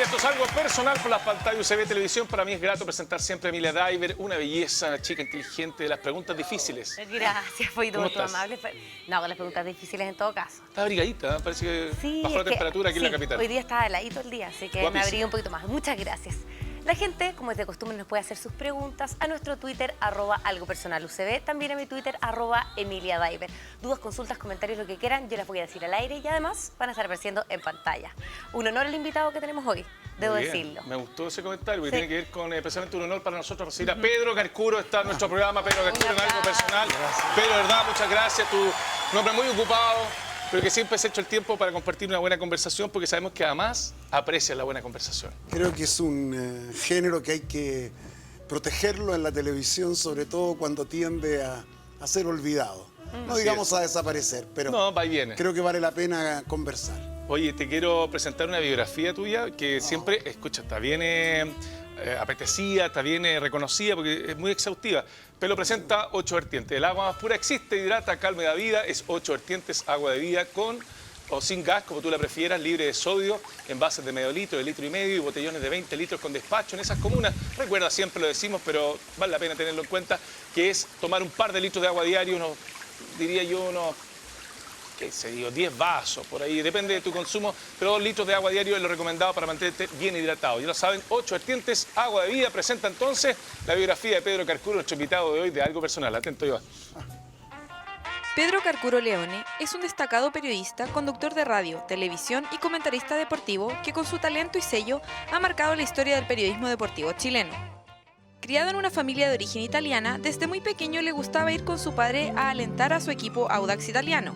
esto es algo personal por las pantallas UCB Televisión. Para mí es grato presentar siempre a Emilia Driver, una belleza, una chica inteligente de las preguntas difíciles. Gracias, fue tú estás? amable. No, con las preguntas difíciles en todo caso. Está abrigadita, ¿eh? Parece que Sí, bajó la temperatura aquí en la capital. Hoy día está heladito el día, así que Guapísimo. me abrigué un poquito más. Muchas gracias. La gente, como es de costumbre, nos puede hacer sus preguntas a nuestro Twitter, @algopersonalUCB, también a mi Twitter, @EmiliaDiver. Dudas, consultas, comentarios, lo que quieran, yo las voy a decir al aire y además van a estar apareciendo en pantalla. Un honor el invitado que tenemos hoy, debo Muy bien. decirlo. Me gustó ese comentario, porque Sí. tiene que ver con precisamente un honor para nosotros recibir a Pedro Carcuro. Está en nuestro programa, Pedro Carcuro, en algo personal. Pedro, de verdad, muchas gracias. Tu nombre muy ocupado, pero que siempre has hecho el tiempo para compartir una buena conversación, porque sabemos que además aprecias la buena conversación. Creo que es un género que hay que protegerlo en la televisión, sobre todo cuando tiende a ser olvidado. No Así digamos es. a desaparecer, pero No, va y viene. creo que vale la pena conversar. Oye, te quiero presentar una biografía tuya que siempre, escucha, está bien apetecida, está bien reconocida porque es muy exhaustiva, pero presenta 8 vertientes. El agua más pura existe, hidrata, calma y da vida. Es 8 vertientes, agua de vida con o sin gas, como tú la prefieras, libre de sodio, envases de medio litro, de litro y medio y botellones de 20 litros con despacho en esas comunas. Recuerda, siempre lo decimos, pero vale la pena tenerlo en cuenta, que es tomar un par de litros de agua diario, diría yo, unos qué sé yo, 10 vasos, por ahí, depende de tu consumo, pero 2 litros de agua diario es lo recomendado para mantenerte bien hidratado. Ya lo saben, 8 vertientes, agua de vida. Presenta entonces la biografía de Pedro Carcuro, nuestro invitado de hoy de Algo Personal. Atento, Iván. Pedro Carcuro Leone es un destacado periodista, conductor de radio, televisión y comentarista deportivo que con su talento y sello ha marcado la historia del periodismo deportivo chileno. Criado en una familia de origen italiana, desde muy pequeño le gustaba ir con su padre a alentar a su equipo Audax Italiano.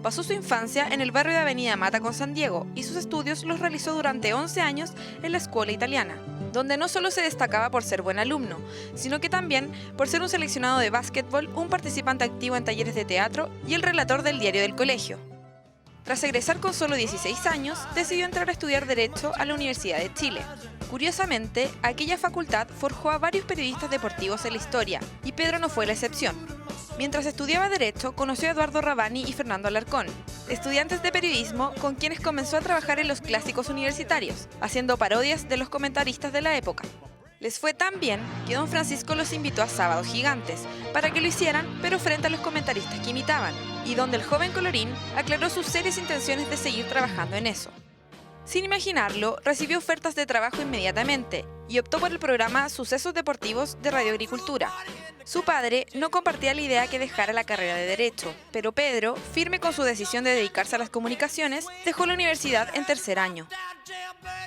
Pasó su infancia en el barrio de Avenida Mata con San Diego y sus estudios los realizó durante 11 años en la escuela italiana, donde no solo se destacaba por ser buen alumno, sino que también por ser un seleccionado de básquetbol, un participante activo en talleres de teatro y el relator del diario del colegio. Tras egresar con solo 16 años, decidió entrar a estudiar Derecho a la Universidad de Chile. Curiosamente, aquella facultad forjó a varios periodistas deportivos en la historia, y Pedro no fue la excepción. Mientras estudiaba Derecho, conoció a Eduardo Rabani y Fernando Alarcón, estudiantes de periodismo con quienes comenzó a trabajar en los clásicos universitarios, haciendo parodias de los comentaristas de la época. Les fue tan bien que don Francisco los invitó a Sábados Gigantes para que lo hicieran, pero frente a los comentaristas que imitaban, y donde el joven colorín aclaró sus serias intenciones de seguir trabajando en eso. Sin imaginarlo, recibió ofertas de trabajo inmediatamente y optó por el programa Sucesos Deportivos de Radio Agricultura. Su padre no compartía la idea que dejara la carrera de Derecho, pero Pedro, firme con su decisión de dedicarse a las comunicaciones, dejó la universidad en tercer año.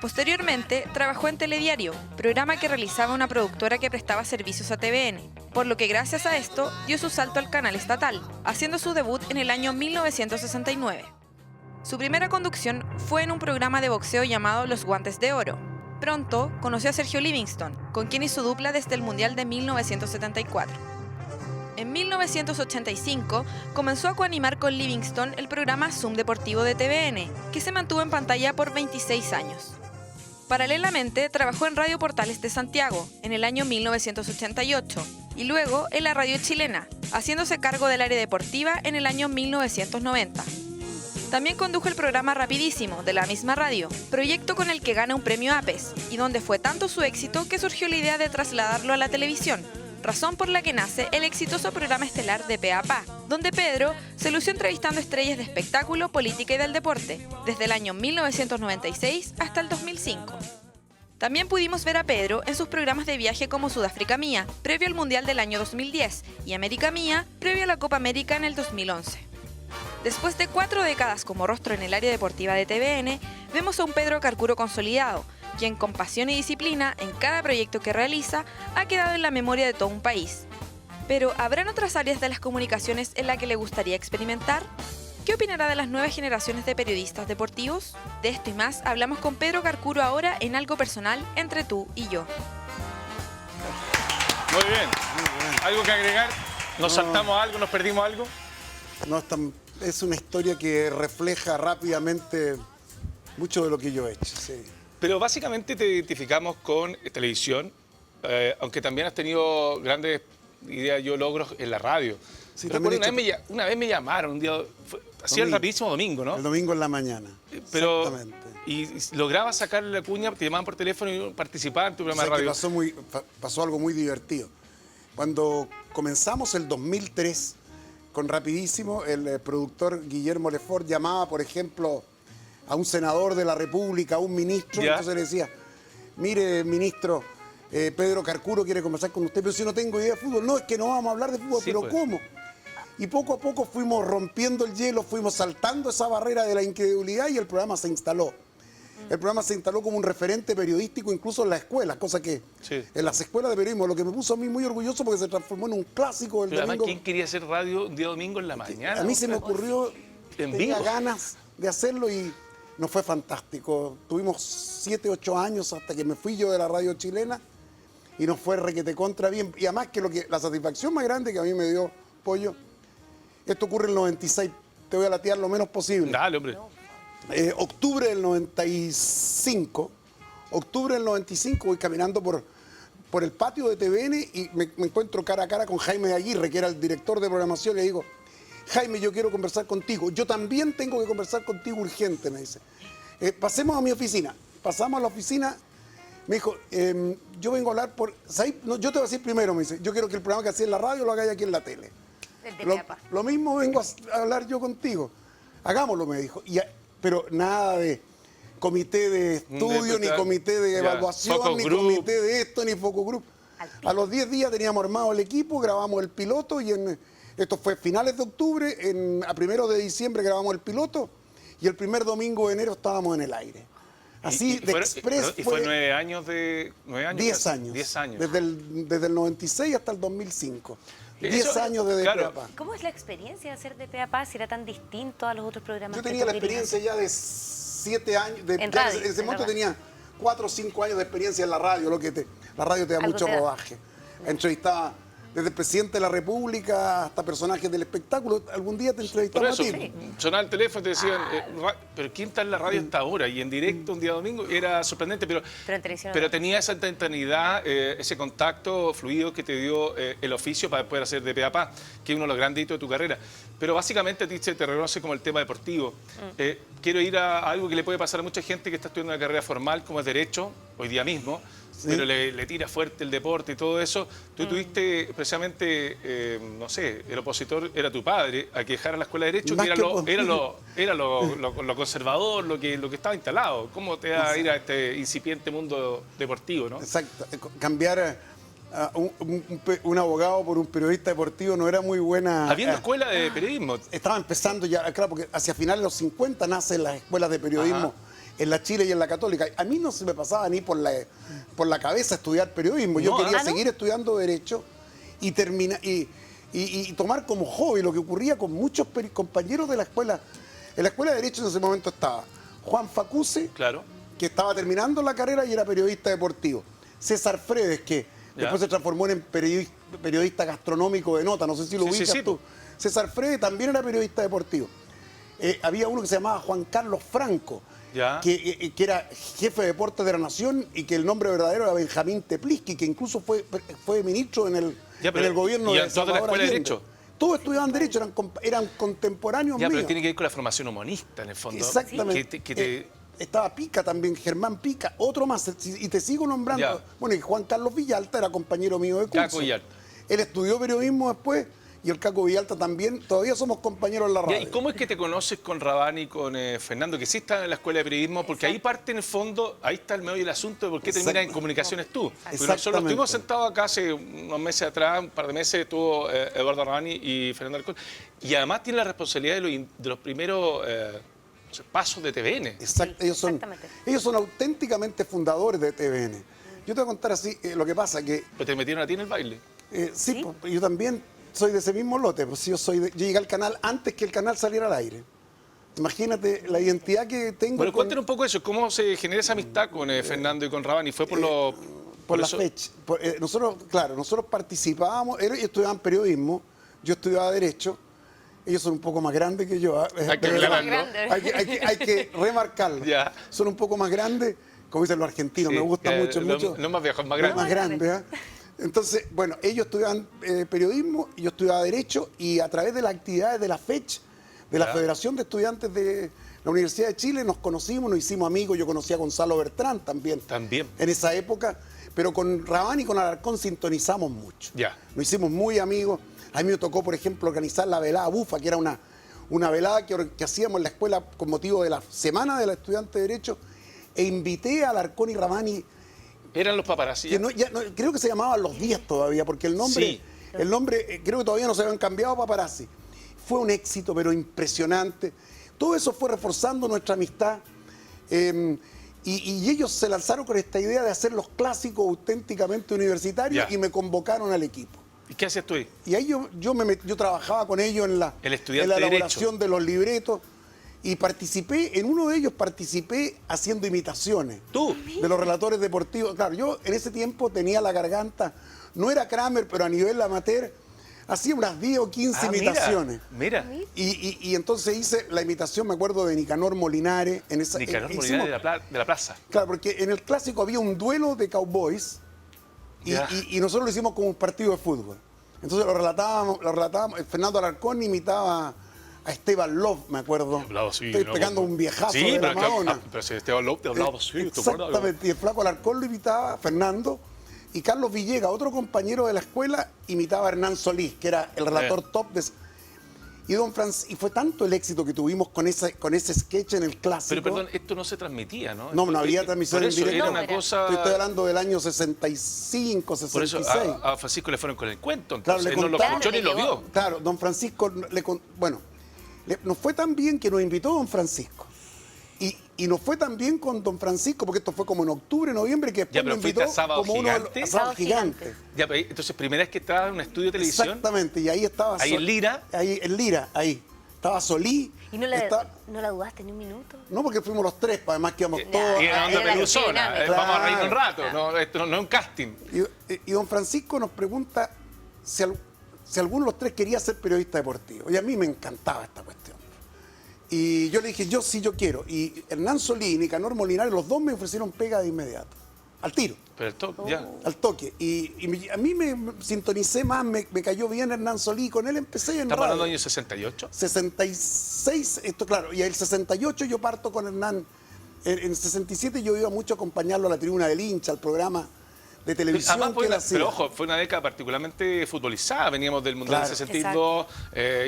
Posteriormente, trabajó en Telediario, programa que realizaba una productora que prestaba servicios a TVN, por lo que gracias a esto dio su salto al canal estatal, haciendo su debut en el año 1969. Su primera conducción fue en un programa de boxeo llamado Los Guantes de Oro. Pronto conoció a Sergio Livingston, con quien hizo dupla desde el Mundial de 1974. En 1985 comenzó a coanimar con Livingston el programa Zoom Deportivo de TVN, que se mantuvo en pantalla por 26 años. Paralelamente trabajó en Radio Portales de Santiago en el año 1988 y luego en la radio chilena, haciéndose cargo del área deportiva en el año 1990. También condujo el programa Rapidísimo de la misma radio, proyecto con el que gana un premio APES y donde fue tanto su éxito que surgió la idea de trasladarlo a la televisión, razón por la que nace el exitoso programa estelar de Pe a Pa, donde Pedro se lució entrevistando estrellas de espectáculo, política y del deporte, desde el año 1996 hasta el 2005. También pudimos ver a Pedro en sus programas de viaje como Sudáfrica Mía, previo al Mundial del año 2010, y América Mía, previo a la Copa América en el 2011. Después de 4 décadas como rostro en el área deportiva de TVN, vemos a un Pedro Carcuro consolidado, quien con pasión y disciplina en cada proyecto que realiza ha quedado en la memoria de todo un país. Pero, ¿habrán otras áreas de las comunicaciones en las que le gustaría experimentar? ¿Qué opinará de las nuevas generaciones de periodistas deportivos? De esto y más hablamos con Pedro Carcuro ahora en Algo Personal entre tú y yo. Muy bien. ¿Algo que agregar? ¿Nos saltamos algo? ¿Nos perdimos algo? No, es una historia que refleja rápidamente mucho de lo que yo he hecho. Sí. Pero básicamente te identificamos con televisión, aunque también has tenido grandes diría yo, logros en la radio. Sí, Pero también recuerdo una vez me llamaron, un día, hacía el Domingo. rapidísimo domingo, ¿no? El domingo en la mañana. Pero, Exactamente. y lograba sacarle la cuña, te llamaban por teléfono y participaba en tu O programa sea, de que radio. pasó algo muy divertido. Cuando comenzamos el 2003 con Rapidísimo, el productor Guillermo Lefort llamaba, por ejemplo, a un senador de la República, a un ministro, Ya. entonces le decía, mire, ministro, Pedro Carcuro quiere conversar con usted, pero si no tengo idea de fútbol. No, es que no vamos a hablar de fútbol, Sí, pero pues. ¿cómo? Y poco a poco fuimos rompiendo el hielo, fuimos saltando esa barrera de la incredulidad y el programa se instaló. El programa se instaló como un referente periodístico incluso en las escuelas, cosa que Sí. en las escuelas de periodismo, lo que me puso a mí muy orgulloso porque se transformó en un clásico del Pero además, domingo. ¿quién quería hacer radio un día domingo en la mañana? A mí se me ocurrió, En tenía vivo. ganas de hacerlo y nos fue fantástico. Tuvimos 7, 8 años hasta que me fui yo de la radio chilena y nos fue requete contra bien. Y además que la satisfacción más grande que a mí me dio, Pollo, esto ocurre en el 96, te voy a latear lo menos posible. Dale, hombre. Octubre del 95, voy caminando por el patio de TVN y me encuentro cara a cara con Jaime Aguirre, que era el director de programación, y le digo, Jaime, yo quiero conversar contigo. Yo también tengo que conversar contigo urgente, me dice. Pasemos a mi oficina. Pasamos a la oficina, me dijo, yo vengo a hablar por... ¿sabes? No, yo te voy a decir primero, me dice, yo quiero que el programa que hacía en la radio lo hagáis aquí en la tele. El de Lo, Peapa. lo mismo vengo a hablar yo contigo. Hagámoslo, me dijo. Pero nada de comité de estudio, ni comité de Ya, evaluación, focus ni group. comité de esto, ni focus group. A los 10 días teníamos armado el equipo, grabamos el piloto y esto fue finales de octubre, a 1 de diciembre grabamos el piloto y el primer domingo de enero estábamos en el aire. Así de express Y fue 9 años de... 9 años. 10 casi, años. 10 años. Desde el 96 hasta el 2005. 10 Eso, años de claro. Peapa. ¿Cómo es la experiencia de hacer de Peapa si era tan distinto a los otros programas? Yo que tenía tú la dirigías? experiencia ya de 7 años. En ya radio, en ese en momento radio. tenía 4 o 5 años de experiencia en la radio. La radio te da Algo mucho te da. rodaje. Entrevistaba desde el presidente de la República hasta personajes del espectáculo. Algún día te Por entrevistaba eso, a ti. sonaba el teléfono y te decían, pero ¿quién está en la radio hasta ahora? Y en directo un día domingo era sorprendente, Pero en televisión pero no. tenía esa instantaneidad, ese contacto fluido que te dio el oficio para poder hacer de Peapa, que es uno de los grandes hitos de tu carrera. Pero básicamente a ti se te reconoce como el tema deportivo. Quiero ir a algo que le puede pasar a mucha gente que está estudiando una carrera formal, como es Derecho, hoy día mismo, pero le tira fuerte el deporte y todo eso. Tú tuviste precisamente, no sé, el opositor era tu padre, a que dejara la escuela de Derecho, Más que que era lo conservador, lo que estaba instalado. ¿Cómo te va a ir a este incipiente mundo deportivo, no? Exacto. Cambiar a un abogado por un periodista deportivo no era muy buena. Habiendo escuela de periodismo. Estaba empezando ya, claro, porque hacia finales de los 50 nacen las escuelas de periodismo en la Chile y en la Católica. A mí no se me pasaba ni por la cabeza estudiar periodismo. Yo No, quería ¿no? seguir estudiando Derecho y tomar como hobby lo que ocurría con muchos compañeros de la escuela. En la escuela de Derecho en ese momento estaba Juan Facuse, Claro. que estaba terminando la carrera y era periodista deportivo. César Fredes, que Ya. después se transformó en periodista gastronómico de nota, no sé si lo Sí, sí, ubicas sí, tú. César Fredes también era periodista deportivo. Había uno que se llamaba Juan Carlos Franco, Ya. que era jefe de deportes de la Nación y que el nombre verdadero era Benjamín Tepliski, que incluso fue ministro en el Ya, pero- gobierno ¿y de en toda la Salvador escuela de Allende. Derecho? Todos estudiaban Derecho, eran contemporáneos Ya, pero míos. tiene que ver con la formación humanista, en el fondo. Exactamente. Estaba Pica también, Germán Pica, otro más, y te sigo nombrando. Ya. Bueno, y Juan Carlos Villalta era compañero mío de curso. Caco Villalta. Él estudió periodismo después, y el Caco Villalta también. Todavía somos compañeros en la radio. Ya, ¿y cómo es que te conoces con Rabán y con Fernando, que sí están en la escuela de periodismo? Porque ahí parte en el fondo, ahí está el meollo del asunto de por qué terminas en comunicaciones tú. Porque nosotros Exactamente. estuvimos sentados acá hace unos meses atrás, un par de meses, estuvo Eduardo Rabán y Fernando Alcón. Y además tiene la responsabilidad de los primeros pasos de TVN. Exacto, exactamente. ellos son auténticamente fundadores de TVN. Yo te voy a contar así, lo que pasa que... Pero te metieron a ti en el baile. sí, pues, yo también soy de ese mismo lote. Pues, yo llegué al canal antes que el canal saliera al aire. Imagínate la identidad que tengo. Bueno, cuéntanos un poco eso, cómo se genera esa amistad con Fernando y con Rabán, y fue por lo... Por la eso- fecha. Nosotros participábamos, ellos estudiaban periodismo, yo estudiaba Derecho, ellos son un poco más grandes que yo. Hay que de verdad. aclararlo. Hay que remarcarlo. Ya. Son un poco más grandes, como dicen los argentinos, Sí, me gusta mucho. no más viejo, más grande. Más grandes, ¿ah? Entonces, bueno, ellos estudiaban periodismo, yo estudiaba Derecho, y a través de las actividades de la FECH, de la Ya. Federación de Estudiantes de la Universidad de Chile, nos conocimos, nos hicimos amigos. Yo conocí a Gonzalo Bertrán también. También. En esa época, pero con Rabán y con Alarcón sintonizamos mucho. Ya. Nos hicimos muy amigos. A mí me tocó, por ejemplo, organizar la velada Bufa, que era una velada que hacíamos en la escuela con motivo de la Semana de la Estudiante de Derecho, e invité a Alarcón y Rabán, Eran los paparazzi. que creo que se llamaban Los 10 todavía, porque el nombre, Sí. creo que todavía no se habían cambiado a paparazzi. Fue un éxito, pero impresionante. Todo eso fue reforzando nuestra amistad. Y ellos se lanzaron con esta idea de hacer los clásicos auténticamente universitarios, Ya. y me convocaron al equipo. ¿Y qué hacías tú ahí? Y ahí yo trabajaba con ellos en la El estudiante de elaboración de los libretos, y en uno de ellos participé haciendo imitaciones. ¿Tú? De los relatores deportivos. Claro, yo en ese tiempo tenía la garganta, no era Kramer, pero a nivel amateur, hacía unas 10 o 15 imitaciones. Mira. Y entonces hice la imitación, me acuerdo, de Nicanor Molinares. Nicanor hicimos- Molinares de la plaza. Claro, porque en el clásico había un duelo de cowboys, Ya. y nosotros lo hicimos como un partido de fútbol. Entonces lo relatábamos. Fernando Alarcón imitaba a Esteban Love, me acuerdo. Hablaba así, Estoy ¿no? pegando un viejazo Sí, de la pero, Madonna. pero si Esteban López hablaba así, ¿te acuerdas? Exactamente, y el flaco Alarcón lo imitaba, Fernando, y Carlos Villegas, otro compañero de la escuela, imitaba a Hernán Solís, que era el relator top de... Y fue tanto el éxito que tuvimos con ese sketch en el clásico. Pero perdón, esto no se transmitía, ¿no? No había transmisión Por en eso directo. era No, una era. cosa... Estoy hablando del año 65, Por eso 66. a Francisco le fueron con el cuento, Claro, entonces le él no lo contaron. escuchó ni lo vio. Claro, don Francisco, nos fue tan bien que nos invitó don Francisco. Y nos fue tan bien con don Francisco, porque esto fue como en octubre, noviembre, que después Ya, pero nos fuiste invitó a Sábado como uno de los Gigante. a Sábado Sábado Gigante. Gigante. Ya, pero entonces, primera vez que estabas en un estudio de televisión, Exactamente, y ahí estaba... Ahí en Lira. Ahí en Lira, ahí. Estaba Solí. ¿Y no la dudaste ni un minuto? No, porque fuimos los tres, además que íbamos y todos... era onda era la peluzona, dinámica. vamos a reírnos un Claro. rato, no, esto no es un casting. Y don Francisco nos pregunta si alguno de los tres quería ser periodista deportivo. Y a mí me encantaba esta cuestión. Y yo le dije, yo quiero. Y Hernán Solí y Nicanor Molinares, los dos me ofrecieron pega de inmediato. Al tiro, Pero esto, ya. al toque. A mí me sintonicé más, me cayó bien Hernán Solí. Y con él empecé en Estamos hablando radio. del año 68. 66, esto claro, y el 68 yo parto con Hernán. En el 67 yo iba mucho a acompañarlo a la tribuna del hincha, al programa de televisión Además, que él hacía. pero ojo, fue una década particularmente futbolizada. Veníamos del Mundial Claro. del 62,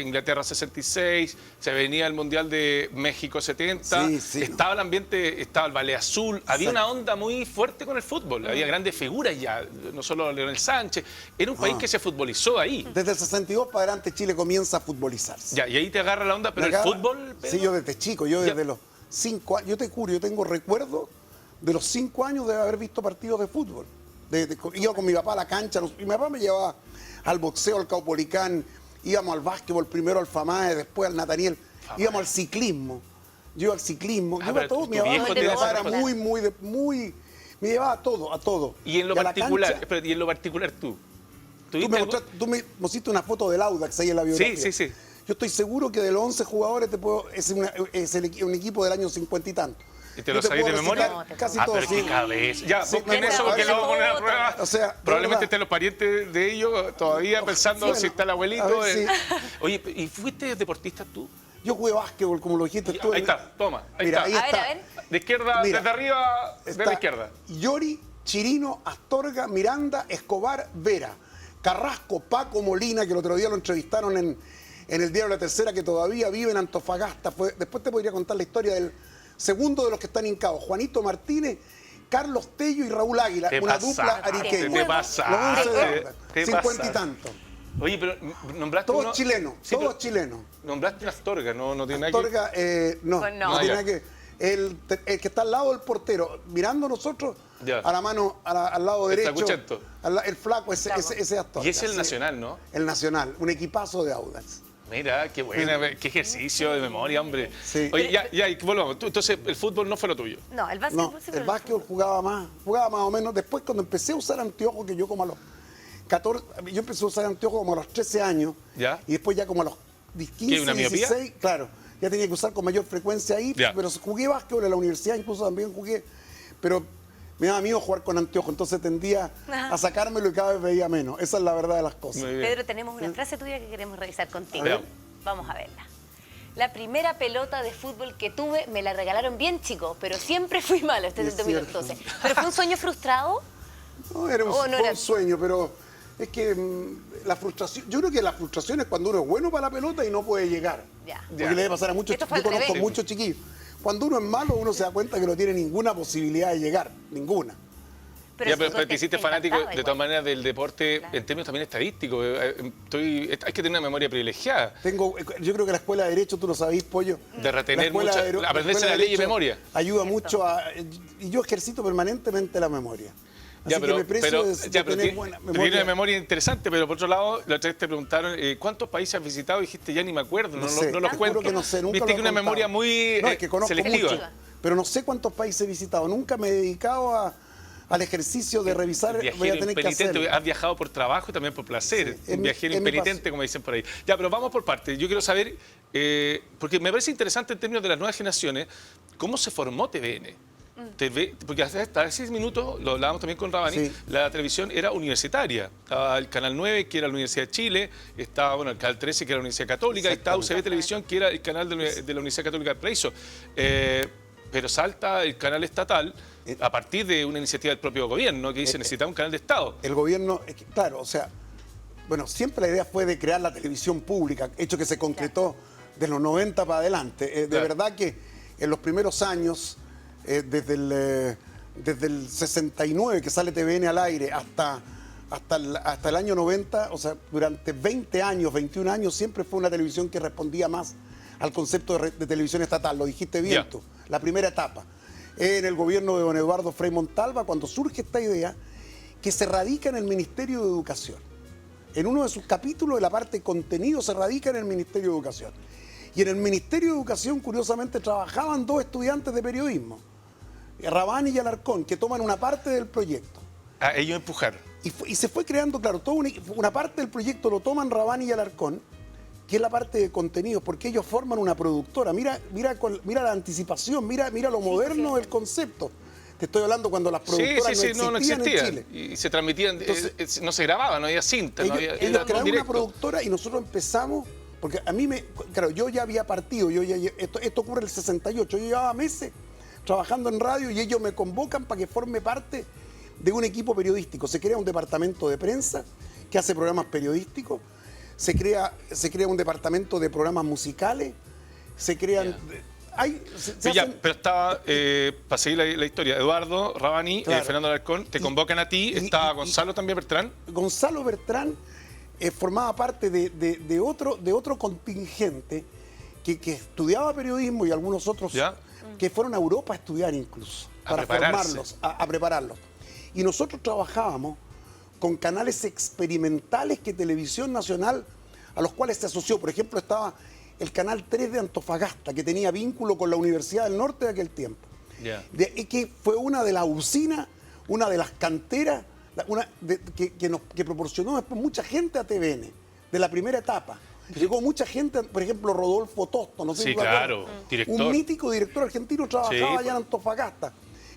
Inglaterra 66, se venía el Mundial de México 70, Sí, sí. estaba el ambiente, estaba el ballet azul, había Exacto. una onda muy fuerte con el fútbol, había grandes figuras ya, no solo Leonel Sánchez, era un país que se futbolizó ahí. Desde el 62 para adelante Chile comienza a futbolizarse. Ya, y ahí te agarra la onda, pero Me el acaba- fútbol, Pedro, Sí, yo desde chico, yo Ya. desde los 5 años, yo te juro, yo tengo recuerdos de los 5 años de haber visto partidos de fútbol. Iba con mi papá a la cancha, y mi papá me llevaba al boxeo, al Caupolicán, íbamos al básquetbol, primero al FAMAE, después al Nataniel, íbamos al ciclismo. Yo iba al ciclismo, yo iba pero a todo, tu mi papá viejo me tiene llevaba, esa era cosa. me llevaba a todo, a todo. y en lo a la particular, cancha, espérate, y en lo particular tú. Tú ¿Tuviste me, algo? tú me mostraste una foto del Audax ahí en la biografía. Sí, sí, sí. Yo estoy seguro que de los 11 jugadores un equipo del año 50 y tanto. ¿Y te Yo lo sabés puedo de memoria? recitar No, Casi Ah, todos, pero sí. qué cabeza. Ya, Sí, busquen claro, eso porque lo vamos a poner a prueba. O sea, de probablemente verdad. estén los parientes de ellos todavía pensando sí, si está el a abuelito. ver, Oye, ¿y fuiste deportista tú? Yo jugué básquetbol, como lo dijiste tú. Ahí está, toma, ahí Mira, está. ahí está. A ver. De izquierda, Mira, desde arriba, de Está la izquierda. Yori, Chirino, Astorga, Miranda, Escobar, Vera, Carrasco, Paco Molina, que el otro día lo entrevistaron en el diario La Tercera, que todavía vive en Antofagasta. Después te podría contar la historia del segundo de los que están hincados, Juanito Martínez, Carlos Tello y Raúl Águila, Te una pasaste, dupla ariqueña. te pasaste, Los 11 de Audax, te 50 y pasaste. tanto. Oye, pero nombraste Todos uno... chilenos, Sí, todos pero chilenos. Nombraste una Astorga, no tiene nada que... Astorga, no, Pues no. no Ah, tiene ya. nada que... El que está al lado del portero, mirando a nosotros, Ya. a la mano, al lado El derecho, flacuchento. el flaco, ese Astorga. Y es el sí. Nacional, ¿no? El Nacional, un equipazo de Audax. Mira, qué buena, qué ejercicio de memoria, hombre. Sí. Oye, ya, y volvamos. Entonces, el fútbol no fue lo tuyo. No, el No, básquetbol siempre el lo básquetbol jugaba más o menos. Después, cuando empecé a usar anteojos, que yo como a los 14, yo empecé a usar anteojos como a los 13 años. Ya. Y después ya como a los 15, ¿Una miopía? 16, claro. Ya tenía que usar con mayor frecuencia ahí, Ya. pero jugué básquetbol en la universidad, incluso también jugué. Pero Me daba miedo jugar con anteojos, entonces tendía a sacármelo y cada vez veía menos. Esa es la verdad de las cosas. Muy bien. Pedro, tenemos una frase tuya que queremos revisar contigo. A ver. Vamos a verla. La primera pelota de fútbol que tuve me la regalaron bien chico, pero siempre fui malo. Este es Es el cierto. 2012. ¿Pero fue un sueño frustrado? No, era un, Oh, no fue era- un sueño, pero es que la frustración, yo creo que la frustración es cuando uno es bueno para la pelota y no puede llegar. Ya. Porque le debe pasar a muchos, Esto fue yo al conozco revés. muchos chiquillos. Cuando uno es malo, uno se da cuenta que no tiene ninguna posibilidad de llegar, ninguna. Ya, si pero tú te hiciste te fanático encantaba de todas igual. maneras del deporte Claro. en términos también estadísticos. Hay que tener una memoria privilegiada. Yo creo que la escuela de Derecho, tú lo sabéis, Pollo. De retener la escuela mucha- de Dere- aprenderse escuela la de ley y Derecho memoria. Ayuda Cierto. mucho y yo ejercito permanentemente la memoria. Así que me precio de tener tiene buena tiene memoria. una memoria interesante, pero por otro lado, la otra vez te preguntaron cuántos países has visitado y dijiste ya ni me acuerdo, no, sé, no los te cuento. juro que no sé, nunca Viste lo he que una contado. memoria muy No, es que conozco selectiva. mucho, pero no sé cuántos países he visitado. Nunca me he dedicado al ejercicio de revisar. Voy a Viajero tener que impenitente, hacerlo. has viajado por trabajo y también por placer. Sí, Un viajero es mi impenitente, como dicen por ahí. Ya, pero vamos por partes. Yo quiero saber, porque me parece interesante en términos de las nuevas generaciones, cómo se formó TVN. Porque hasta hace 6 minutos, lo hablábamos también con Rabani, Sí. la televisión era universitaria. Estaba el Canal 9, que era la Universidad de Chile, estaba el Canal 13, que era la Universidad Católica, y estaba UCB Televisión, que era el canal de la Universidad Católica de Paraíso. Pero salta el canal estatal a partir de una iniciativa del propio gobierno que dice necesitaba un canal de Estado. El gobierno, es que, claro, o sea, bueno, siempre la idea fue de crear la televisión pública, hecho que se concretó de los 90 para adelante. De Claro. verdad que en los primeros años, desde el 69 que sale TVN al aire hasta el año 90, o sea, durante 20 años, 21 años, siempre fue una televisión que respondía más al concepto de televisión estatal. Lo dijiste bien Ya. tú, la primera etapa. En el gobierno de don Eduardo Frei Montalva, cuando surge esta idea, que se radica en el Ministerio de Educación. En uno de sus capítulos, de la parte de contenido, se radica en el Ministerio de Educación. Y en el Ministerio de Educación, curiosamente, trabajaban 2 estudiantes de periodismo, Rabani y Alarcón, que toman una parte del proyecto. A ellos empujar. Y se fue creando, claro, toda una parte del proyecto lo toman Rabani y Alarcón, que es la parte de contenidos, porque ellos forman una productora. Mira la anticipación, mira lo moderno del concepto. Te estoy hablando cuando las productoras no no existían en Chile. Y se transmitían, Entonces, no se grababa, no había cinta, no había, Ellos era crearon una directo. productora y nosotros empezamos, porque claro, yo ya había partido, esto ocurre en el 68, yo llevaba meses trabajando en radio y ellos me convocan para que forme parte de un equipo periodístico. Se crea un departamento de prensa que hace programas periodísticos, se crea un departamento de programas musicales, se crean... se Sí, ya, hacen- pero estaba, para seguir la historia, Eduardo, Rabani, Claro. Fernando Alarcón, te convocan a ti, estaba Gonzalo también, Bertrán. Gonzalo Bertrán formaba parte de otro contingente que estudiaba periodismo y algunos otros ¿Ya? que fueron a Europa a estudiar incluso, A para prepararse. formarlos, a prepararlos. Y nosotros trabajábamos con canales experimentales que Televisión Nacional, a los cuales se asoció. Por ejemplo, estaba el Canal 3 de Antofagasta, que tenía vínculo con la Universidad del Norte de aquel tiempo. Ya. Y que fue una de las usinas, una de las canteras que proporcionó después mucha gente a TVN, de la primera etapa. Llegó mucha gente, por ejemplo, Rodolfo Tosto, no sé Sí, si tú te acuerdas. claro, director. Un mítico director argentino trabajaba Sí, allá en Antofagasta.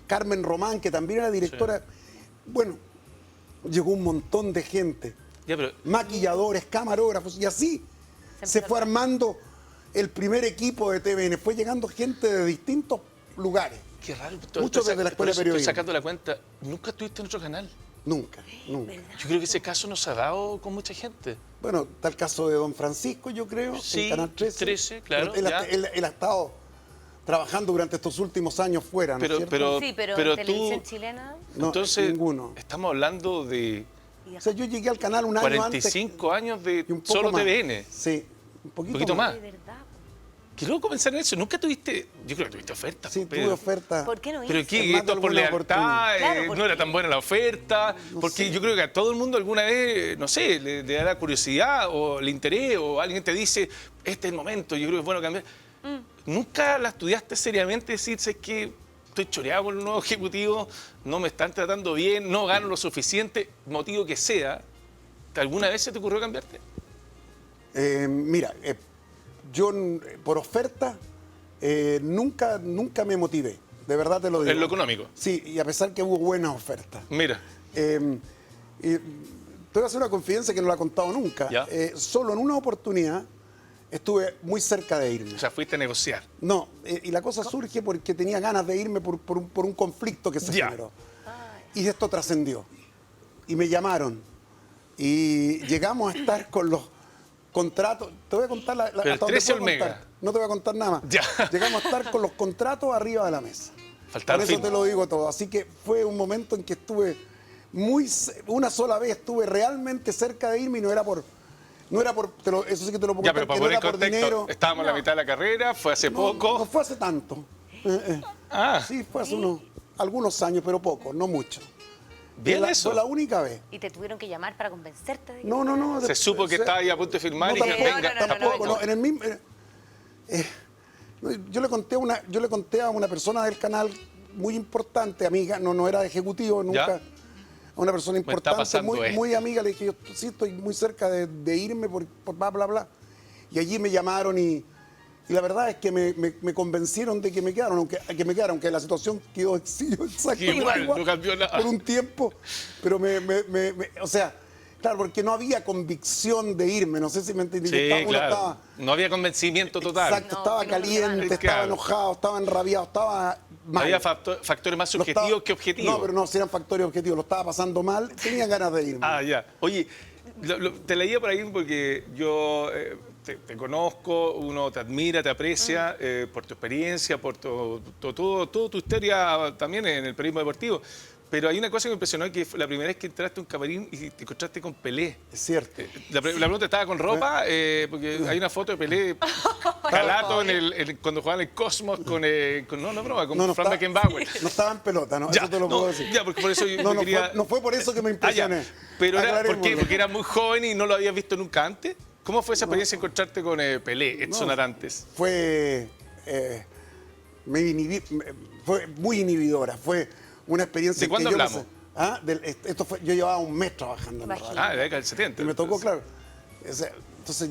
Carmen Román, que también era directora. Bueno, llegó un montón de gente, Ya, pero maquilladores, camarógrafos, y así se fue armando el primer equipo de TVN. Fue llegando gente de distintos lugares. qué raro. Muchos desde la escuela de Estoy periodismo. sacando la cuenta, nunca estuviste en otro canal. Nunca, nunca. Yo creo que ese caso no se ha dado con mucha gente. Bueno, está el caso de Don Francisco, yo creo, Sí, en Canal 13. 13, claro, Él, ya. él ha estado trabajando durante estos últimos años fuera, ¿no Pero- es cierto? pero- Sí, pero, pero en televisión tú- chilena... No, Entonces, ninguno. estamos hablando de O sea, yo llegué al canal un año 45 años de y un poco solo más. TVN. Sí, un Poquito poquito más. De verdad. Que luego comenzar en eso. Nunca tuviste, yo creo que tuviste ofertas. Sí, Pedro. tuve oferta. ¿Por qué no Pero hice? ¿qué? En más de ¿Esto por alguna lealtad? oportunidad. Claro, ¿No porque- era tan buena la oferta? No Porque sé. yo creo que a todo el mundo alguna vez, no sé, le da la curiosidad o el interés o alguien te dice, este es el momento, yo creo que es bueno cambiar. ¿Nunca la estudiaste seriamente? Decir, es que estoy choreado con el nuevo ejecutivo, no me están tratando bien, no gano lo suficiente, motivo que sea. ¿Alguna vez se te ocurrió cambiarte? Mira, yo por oferta nunca me motivé. de verdad te lo digo. En lo económico. Sí, y a pesar que hubo buenas ofertas. Mira. Y te voy a hacer una confidencia que no la he contado nunca. ¿Ya? Solo en una oportunidad estuve muy cerca de irme. O sea, fuiste a negociar. No, y la cosa surge porque tenía ganas de irme por un conflicto que se Ya. generó. Y esto trascendió. Y me llamaron. Y llegamos a estar con los contratos. Te voy a contar Pero el hasta donde 13 puedo Olmega. contar. No te voy a contar nada más. Ya. Llegamos a estar con los contratos arriba de la mesa. Faltaba Por el eso fin. te lo digo todo. Así que fue un momento en que estuve una sola vez estuve realmente cerca de irme y no era por, eso sí que te lo puedo Ya, contar, pero para que no poner en era por contexto, dinero. estábamos a la mitad de la carrera, fue hace poco. No fue hace tanto. Ah, Sí, fue hace algunos años, pero poco, no mucho. bien eso. Fue la única vez. Y te tuvieron que llamar para convencerte de que... No. Se supo que estaba ahí a punto de firmar y que tampoco, venga. tampoco, no, en el mismo. Yo le conté a una persona del canal muy importante, amiga, no era ejecutivo nunca. ¿Ya? A una persona está importante, pasando esto. muy amiga, le dije, yo sí estoy muy cerca de irme por bla, bla, bla. Y allí me llamaron y la verdad es que me convencieron de que me quedaron, aunque la situación quedó exactamente Igual, no cambió nada. por un tiempo, pero o sea, claro, porque no había convicción de irme, no sé si me entendí. Sí, Uno claro. estaba- No había convencimiento total. Exacto, No, estaba que no, caliente, claro. estaba enojado, estaba enrabiado, estaba mal. Había factores más Lo subjetivos estaba- que objetivos. No, pero no, si eran factores objetivos, lo estaba pasando mal, tenía ganas de irme. Ah, ya. Oye, te leía por ahí porque yo te conozco, uno te admira, te aprecia por tu experiencia, por toda tu historia también en el periodismo deportivo. Pero hay una cosa que me impresionó, que fue la primera vez que entraste a un camarín y te encontraste con Pelé. Es cierto. La pregunta, ¿estaba con ropa? Porque hay una foto de Pelé calato cuando jugaba en el Cosmos con No Frank estaba- Beckenbauer. No estaba en pelota, ¿no? Ya, Eso te lo no, puedo decir. ya, porque por eso yo No quería... fue por eso que me Ah, impresioné. ya. Pero era, ¿por qué? Aclarémoslo. Porque era muy joven y no lo habías visto nunca antes. ¿Cómo fue esa experiencia encontrarte con Pelé, Edson No. Arantes? Fue fue muy inhibidora, fue una experiencia ¿De en cuándo que yo no hablamos? sé- yo llevaba un mes trabajando en la Imagínate. radio. Ah, de la década del 70. Y me tocó, claro. Entonces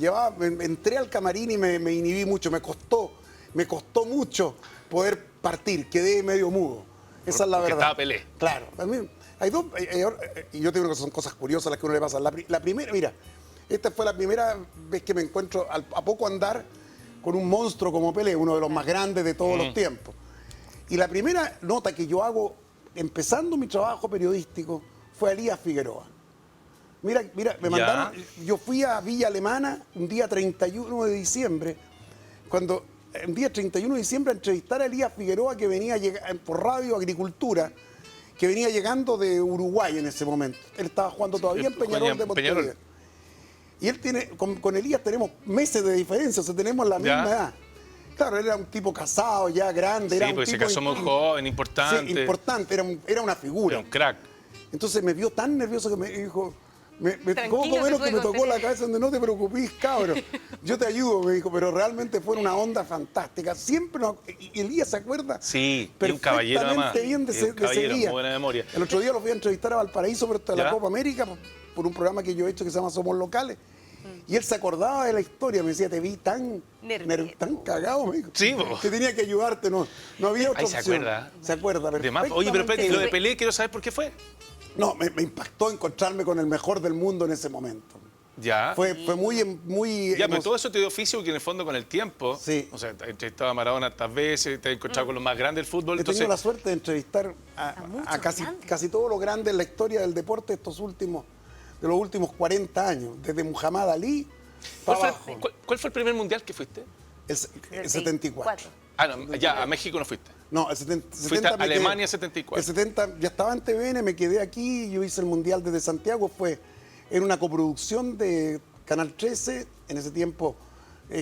entré al camarín y me inhibí mucho, me costó mucho poder partir, quedé medio mudo. Esa es la Porque verdad. estaba Pelé. Claro. A mí, hay dos, y yo te digo que son cosas curiosas las que a uno le pasan. La primera, mira, esta fue la primera vez que me encuentro a poco andar con un monstruo como Pelé, uno de los más grandes de todos los tiempos. Y la primera nota que yo hago, empezando mi trabajo periodístico, fue a Elías Figueroa. Mira, me mandaron, yo fui a Villa Alemana un día 31 de diciembre, un día 31 de diciembre a entrevistar a Elías Figueroa, que venía por Radio Agricultura, que venía llegando de Uruguay en ese momento. Él estaba jugando todavía en Peñarol de Montevideo. Peñarol. Y él tiene, con Elías tenemos meses de diferencia, o sea, tenemos la misma edad. Claro, él era un tipo casado, ya grande. Sí, era un porque se tipo casó muy joven, importante. Sí, importante, era una figura. Era un crack. Entonces me vio tan nervioso que me dijo, Tranquilo, poco se menos puede que me tocó contener. la cabeza donde no te preocupes, cabrón. Yo te ayudo, me dijo, pero realmente fue una onda fantástica. Siempre, y Elías se acuerda Sí, y un caballero además. perfectamente bien de Y un ese caballero, día. muy buena memoria. El otro día lo fui a entrevistar a Valparaíso por esto de ¿Ya? la Copa América, por un programa que yo he hecho que se llama Somos Locales. Y él se acordaba de la historia, me decía, te vi tan cagado, me dijo. Sí, po. Que tenía que ayudarte, no había otra Ahí se opción. acuerda. Se acuerda, De más. Oye, pero espérate, perfectamente. y lo de Pelé, quiero saber por qué fue. No, me impactó encontrarme con el mejor del mundo en ese momento. Ya. Fue muy Ya, pero todo eso te dio oficio que en el fondo con el tiempo, Sí. o sea, te has entrevistado a Maradona tantas veces, te has encontrado con los más grandes del fútbol, He entonces, tenido la suerte de entrevistar muchos a grandes. casi todos los grandes en la historia del deporte de los últimos 40 años, desde Muhammad Ali para ¿cuál abajo. cuál fue el primer mundial que fuiste? El 74. Ah, no, ya, a México no fuiste. No, el 70, Fuiste a me quedé- Alemania 74. El 70 ya estaba en TVN, me quedé aquí, yo hice el Mundial desde Santiago, era una coproducción de Canal 13, en ese tiempo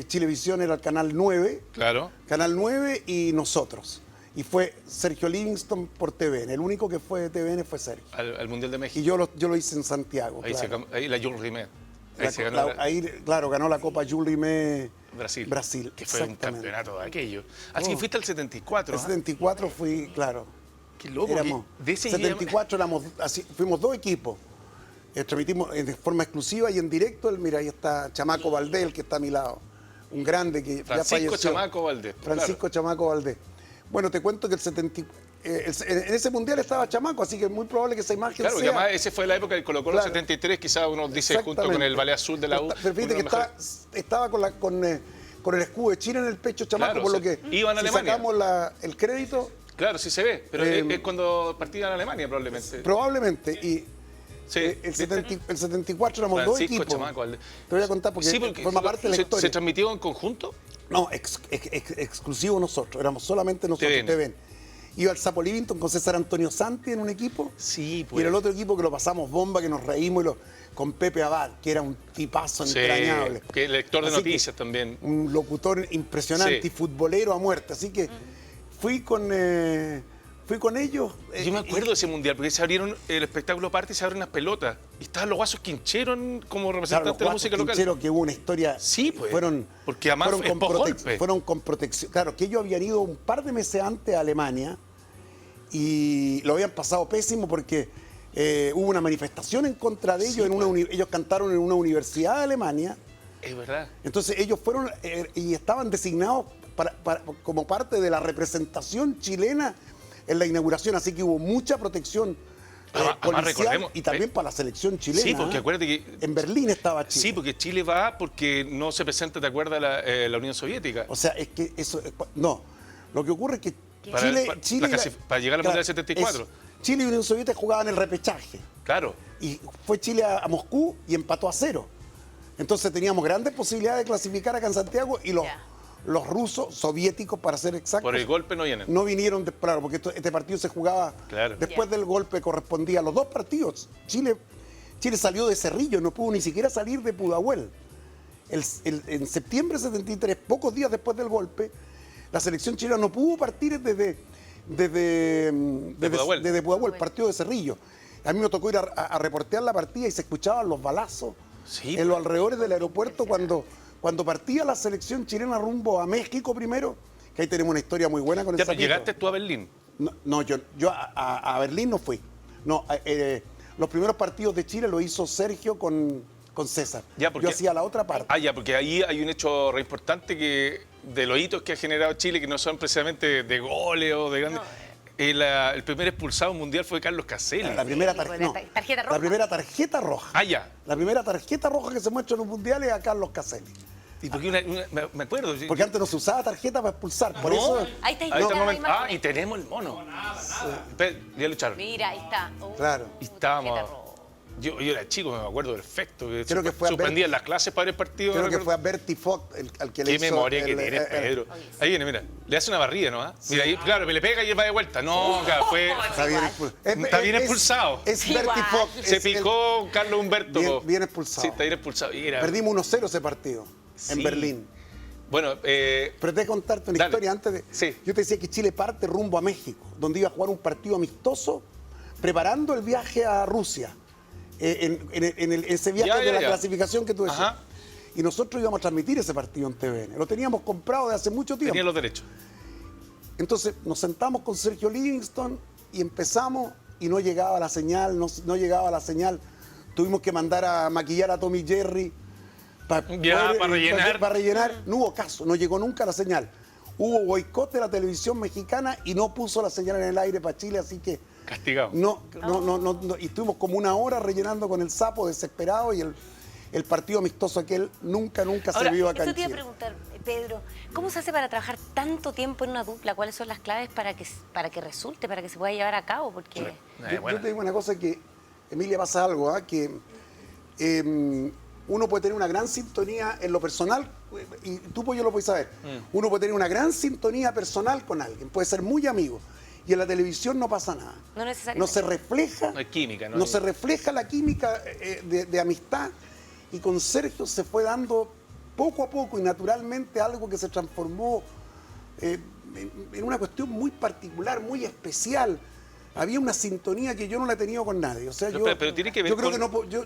Chilevisión era el Canal 9, Claro. Canal 9 y nosotros. Y fue Sergio Livingston por TVN, el único que fue de TVN fue Sergio. Al Mundial de Y México. yo lo hice en Santiago. Ahí, claro. ahí la Jules Rimet. Ahí se ganó Ahí, claro, ganó la Copa Jules Rimet Brasil. Que fue un exactamente. campeonato de aquello. Así que Oh. fuiste al 74. El ¿ah? 74 fui, claro. Qué loco. Éramos, De ese 74 fuimos dos equipos. Transmitimos de forma exclusiva y en directo. Mira, ahí está Chamaco Valdés, el que está a mi lado. Un grande que ya Francisco falleció. Chamaco Valdés. Francisco Chamaco Valdés. Bueno, te cuento que en ese mundial estaba Chamaco, así que es muy probable que esa imagen Claro, sea... que además ese fue la época del Colo-Colo Claro. 73, quizás uno dice junto con el Ballet Azul de la U. Pero fíjate que estaba con el escudo de Chile en el pecho Chamaco, Claro, por lo o sea, que iban a si Alemania. sacamos el crédito, Claro, sí se ve, pero es cuando partían a Alemania probablemente. probablemente, y Sí, el 74 éramos dos Francisco equipos. Chamaco. Te voy a contar porque, forma parte de la ¿Se historia. transmitió en conjunto? No, exclusivo nosotros, éramos solamente nosotros, TVN. TVN. Iba el Sapo Livington con César Antonio Santi en un equipo. Sí, Y pues. en el otro equipo que lo pasamos bomba, que nos reímos, con Pepe Abad, que era un tipazo Sí, entrañable. que lector de Así que, noticias también. Un locutor impresionante Sí. y futbolero a muerte. Así que fui con ellos. Yo me acuerdo de ese mundial, porque se abrieron el espectáculo aparte y se abren unas pelotas. Y estaban los Guasos Quincheros como Claro, representantes los de la música local. Quincheros, que hubo una historia. Sí, pues, Fueron, porque además fueron, es con posgolpe. fueron con protección. Claro, que ellos habían ido un par de meses antes a Alemania y lo habían pasado pésimo porque hubo una manifestación en contra de ellos. Sí, Ellos cantaron en una universidad de Alemania. Es verdad. Entonces ellos fueron y estaban designados como parte de la representación chilena en la inauguración, así que hubo mucha protección Además, policial recordemos, y también para la selección chilena. Sí, porque ¿eh? acuérdate que... En Berlín estaba Chile. Sí, porque Chile va porque no se presenta, ¿te acuerdas? La Unión Soviética. O sea, es que eso... No, lo que ocurre es que Para- para llegar al Mundial del 74. Chile y Unión Soviética jugaban el repechaje. Claro. Y fue Chile a Moscú y empató a 0. Entonces teníamos grandes posibilidades de clasificar acá en Santiago y los rusos, soviéticos para ser exactos, Por el golpe no vienen. no vinieron claro, porque este partido se jugaba Claro. después del golpe, correspondía a los dos partidos. Chile salió de Cerrillo, no pudo ni siquiera salir de Pudahuel. En septiembre de 73, pocos días después del golpe, la selección chilena no pudo partir desde Pudahuel, partido de Cerrillo. A mí me tocó ir a reportear la partida y se escuchaban los balazos Sí, en los alrededores del aeropuerto cuando partía la selección chilena rumbo a México primero, que ahí tenemos una historia muy buena con el Ya, pero Sapito. llegaste tú a Berlín. No, yo a Berlín no fui. No, los primeros partidos de Chile lo hizo Sergio con César. Ya, porque- Yo hacía la otra parte. Ah, ya, porque ahí hay un hecho re importante que de los hitos que ha generado Chile, que no son precisamente de goles o de grandes. El primer expulsado mundial fue Carlos Caselli. La primera, pues, tarjeta roja. la primera tarjeta roja. Ah, ya. La primera tarjeta roja que se muestra en los mundiales es a Carlos Caselli. Y porque me acuerdo. Porque antes no se usaba tarjeta para expulsar. Por No. eso. Ahí está, Ahí está el la momento. imagen. Ah, y tenemos el mono. Espera, ya lucharon. Mira, ahí está. Claro. Y estábamos. tarjeta roja. Yo era chico, me acuerdo perfecto. Creo que fue a Suspendían las clases para ver el partido. Creo que recuerdo. fue a Bertie Fox al que le Qué hizo. memoria que tienes, Pedro. Ahí viene, mira. Le hace una barrida, ¿no? ¿Ah? Mira, ahí, claro, me le pega y él va de vuelta. No, claro, fue. Está bien, Está bien expulsado. Es Igual. Bertie Fox. Se es el- picó Carlos Humberto. Bien expulsado. Sí, está bien expulsado. Y era- Perdimos 1-0 ese partido en Sí. Berlín. Bueno, Pero te voy a contarte una Dale. historia antes de. Sí. Yo te decía que Chile parte rumbo a México, donde iba a jugar un partido amistoso, preparando el viaje a Rusia. En ese viaje Ya, de la ya. clasificación que tú decías. Ajá. Y nosotros íbamos a transmitir ese partido en TVN. Lo teníamos comprado de hace mucho tiempo. tenía los derechos. Entonces nos sentamos con Sergio Livingston y empezamos y no llegaba la señal, no llegaba la señal. Tuvimos que mandar a maquillar a Tommy Jerry para rellenar. Para rellenar. No hubo caso, no llegó nunca la señal. Hubo boicot de la televisión mexicana y no puso la señal en el aire para Chile, así que Castigado. no, y estuvimos como una hora rellenando con el sapo desesperado y el partido amistoso aquel nunca Ahora, se vio acá eso en te iba a Chile. preguntar, Pedro, ¿cómo se hace para trabajar tanto tiempo en una dupla? ¿Cuáles son las claves para que resulte, para que se pueda llevar a cabo? Porque Yo te digo una cosa que, Emilia, pasa algo, que uno puede tener una gran sintonía en lo personal, y tú pues yo lo puedes saber, uno puede tener una gran sintonía personal con alguien, puede ser muy amigo, y en la televisión no pasa nada. No necesariamente. No se refleja, No hay química, ¿no? no se refleja la química de amistad, y con Sergio se fue dando poco a poco y naturalmente algo que se transformó en una cuestión muy particular, muy especial. Había una sintonía que yo no la he tenido con nadie. O sea, Pero tiene que ver yo creo con- que no puedo- yo,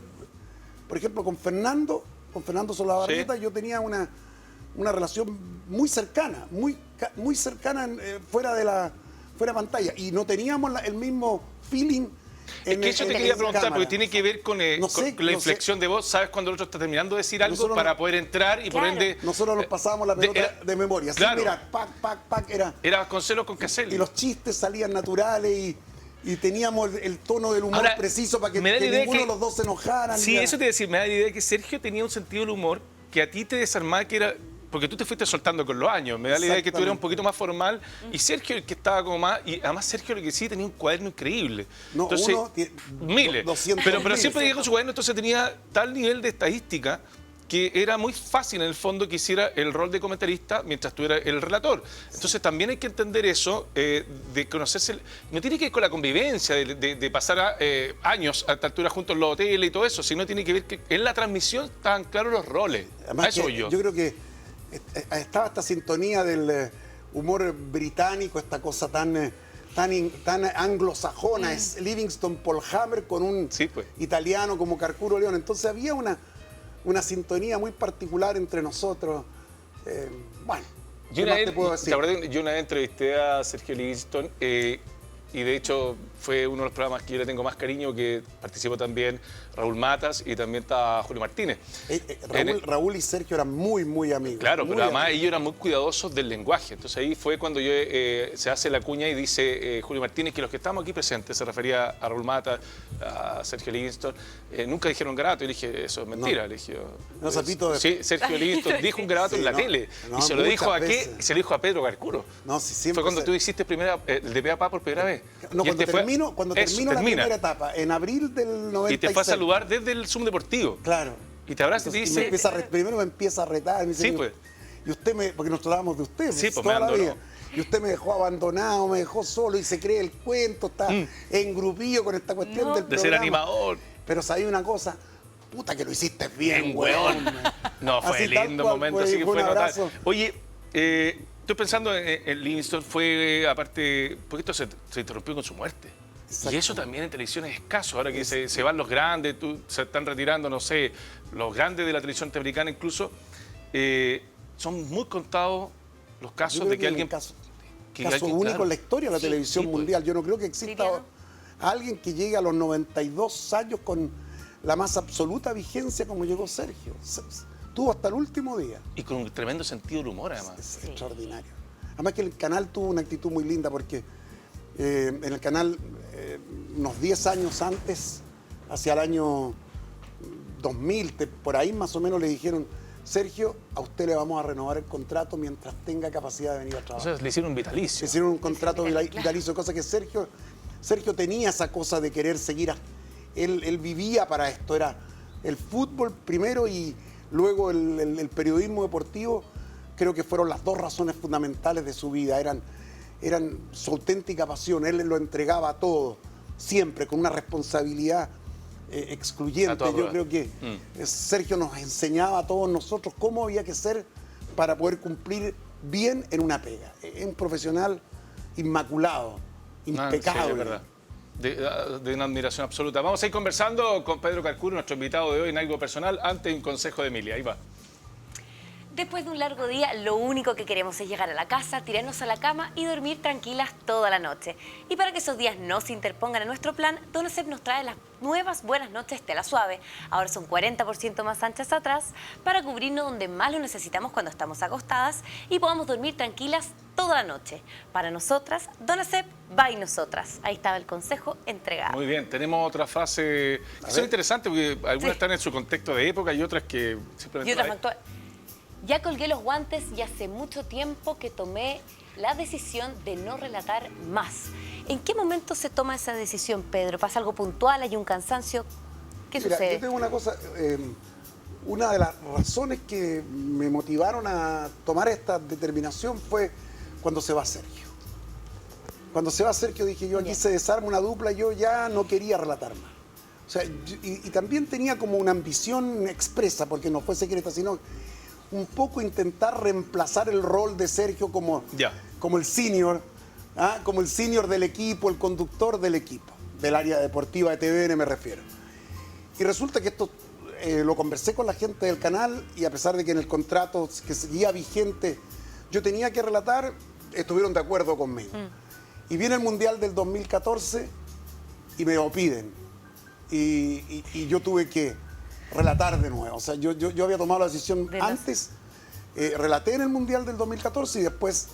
por ejemplo, con Fernando Solabarrieta, Sí. yo tenía una relación muy cercana, muy cercana fuera de pantalla. Y no teníamos el mismo feeling Es que eso te quería preguntar, porque tiene que ver con, No sé, con la no sé. inflexión de voz. ¿Sabes cuando el otro está terminando de decir algo Nosotros para no- poder entrar y por Claro. ende... Nosotros nos pasábamos la pelota de memoria. Sí, claro. mira, pac, pac, pac, Era Vasconcelos con Caselli. y los chistes salían naturales y teníamos el tono del humor Ahora, preciso para que, me da la que idea ninguno que- de los dos se enojaran. Sí, ya. eso te iba a decir, me da la idea que Sergio tenía un sentido del humor que a ti te desarmaba, que era... Porque tú te fuiste soltando con los años. Me da la idea de que tú eras un Exactamente. poquito más formal y Sergio el que estaba como más... Y además Sergio lo que sí tenía un cuaderno increíble. No, Entonces, uno tiene miles. 200 Pero miles. siempre llegó con su cuaderno, entonces tenía tal nivel de estadística que era muy fácil en el fondo que hiciera el rol de comentarista mientras tú eras el relator. Entonces también hay que entender eso, de conocerse, no tiene que ver con la convivencia, de pasar años a esta altura juntos en los hoteles y todo eso, sino tiene que ver que en la transmisión estaban claros los roles. Además A eso que voy yo. creo que estaba esta sintonía del humor británico, esta cosa tan anglosajona, es Livingston Paul Hammer con un Sí, pues. italiano como Carcuro León. Entonces había una sintonía muy particular entre nosotros. Bueno, Yo ¿qué una, más vez, te puedo decir? ¿te acuerdas? Yo una vez entrevisté a Sergio Livingston y de hecho fue uno de los programas que yo le tengo más cariño, que participó también Raúl Matas y también está Julio Martínez. Raúl y Sergio eran muy, muy amigos. Claro, muy pero además amigos. ellos eran muy cuidadosos del lenguaje. Entonces ahí fue cuando se hace la cuña y dice Julio Martínez que los que estamos aquí presentes, se refería a Raúl Mata, a Sergio Livingston, nunca dijeron garabato. Y le dije, eso es mentira. No. Le dije, No, Zapito, sí, Sergio Livingston dijo un garabato Sí, en la no, tele. no, y se lo dijo muchas a qué? veces. Se lo dijo a Pedro Carcuro. No, sí, siempre Fue cuando se- tú hiciste el de Pea Pa por primera vez. No, Y él cuando te fue- termino eso, la primera etapa, en abril del 96. Y te fue a saludar desde el Zoom Deportivo. Claro. Y te abraza y te Entonces, dice... primero me empieza a retar. Me dice, Sí, pues. Y usted porque nos hablábamos de usted, Sí, pues, toda me la abandonó. vida. Y usted me dejó abandonado, me dejó solo y se cree el cuento, está engrupillo con esta cuestión del De ser programa. animador. Pero sabía una cosa, puta que lo hiciste bien, Bien, weón. weón. No, fue Así, tal lindo cual, momento, fue- así que fue fue un notable. abrazo. Oye, estoy pensando en Livingston, fue aparte, porque esto se interrumpió con su muerte. Y eso también en televisión es escaso, ahora que se van los grandes, se están retirando, no sé, los grandes de la televisión norteamericana incluso, son muy contados los Yo casos creo de que es alguien... un caso que único claro. en la historia de la Sí, televisión sí, pues. mundial. Yo no creo que exista Diría, ¿no? alguien que llegue a los 92 años con la más absoluta vigencia como llegó Sergio. Tuvo hasta el último día. Y con un tremendo sentido del humor, además. Es extraordinario. Además que el canal tuvo una actitud muy linda porque en el canal, unos 10 años antes, hacia el año 2000, por ahí más o menos le dijeron, Sergio, a usted le vamos a renovar el contrato mientras tenga capacidad de venir a O trabajar. sea, le hicieron un vitalicio. Hicieron un contrato Claro. vitalicio, cosa que Sergio tenía esa cosa de querer seguir. Él vivía para esto, era el fútbol primero y luego el periodismo deportivo. Creo que fueron las dos razones fundamentales de su vida. Eran su auténtica pasión. Él lo entregaba a todo, siempre con una responsabilidad A excluyente. toda Yo prueba. creo que Sergio nos enseñaba a todos nosotros cómo había que ser para poder cumplir bien en una pega. Es un profesional inmaculado, Sí, impecable. es verdad. De una admiración absoluta. Vamos a ir conversando con Pedro Carcuro, nuestro invitado de hoy en Algo Personal, ante un consejo de Emilia. Ahí va. Después de un largo día, lo único que queremos es llegar a la casa, tirarnos a la cama y dormir tranquilas toda la noche. Y para que esos días no se interpongan en nuestro plan, Donacep nos trae las nuevas Buenas Noches Tela Suave. Ahora son 40% más anchas atrás para cubrirnos donde más lo necesitamos cuando estamos acostadas y podamos dormir tranquilas toda la noche. Para nosotras, Donacep va y nosotras. Ahí estaba el consejo entregado. Muy bien, tenemos otra frase que son interesantes porque algunas están en su contexto de época y otras que simplemente... Y otras actuales. Ya colgué los guantes y hace mucho tiempo que tomé la decisión de no relatar más. ¿En qué momento se toma esa decisión, Pedro? ¿Pasa algo puntual? ¿Hay un cansancio? ¿Qué Mira, sucede? yo tengo una cosa, una de las razones que me motivaron a tomar esta determinación fue cuando se va Sergio. Cuando se va Sergio dije yo, aquí Ya. se desarma una dupla, yo ya no quería relatar más. O sea, y también tenía como una ambición expresa, porque no fue secreta, sino un poco intentar reemplazar el rol de Sergio como, Ya. como el senior, ¿ah? Como el senior del equipo, el conductor del equipo, del área deportiva de TVN me refiero. Y resulta que esto lo conversé con la gente del canal y a pesar de que en el contrato que seguía vigente yo tenía que relatar, estuvieron de acuerdo conmigo. Y viene el Mundial del 2014 y me lo piden. Y yo tuve que relatar de nuevo. O sea, yo había tomado la decisión antes, relaté en el Mundial del 2014 y después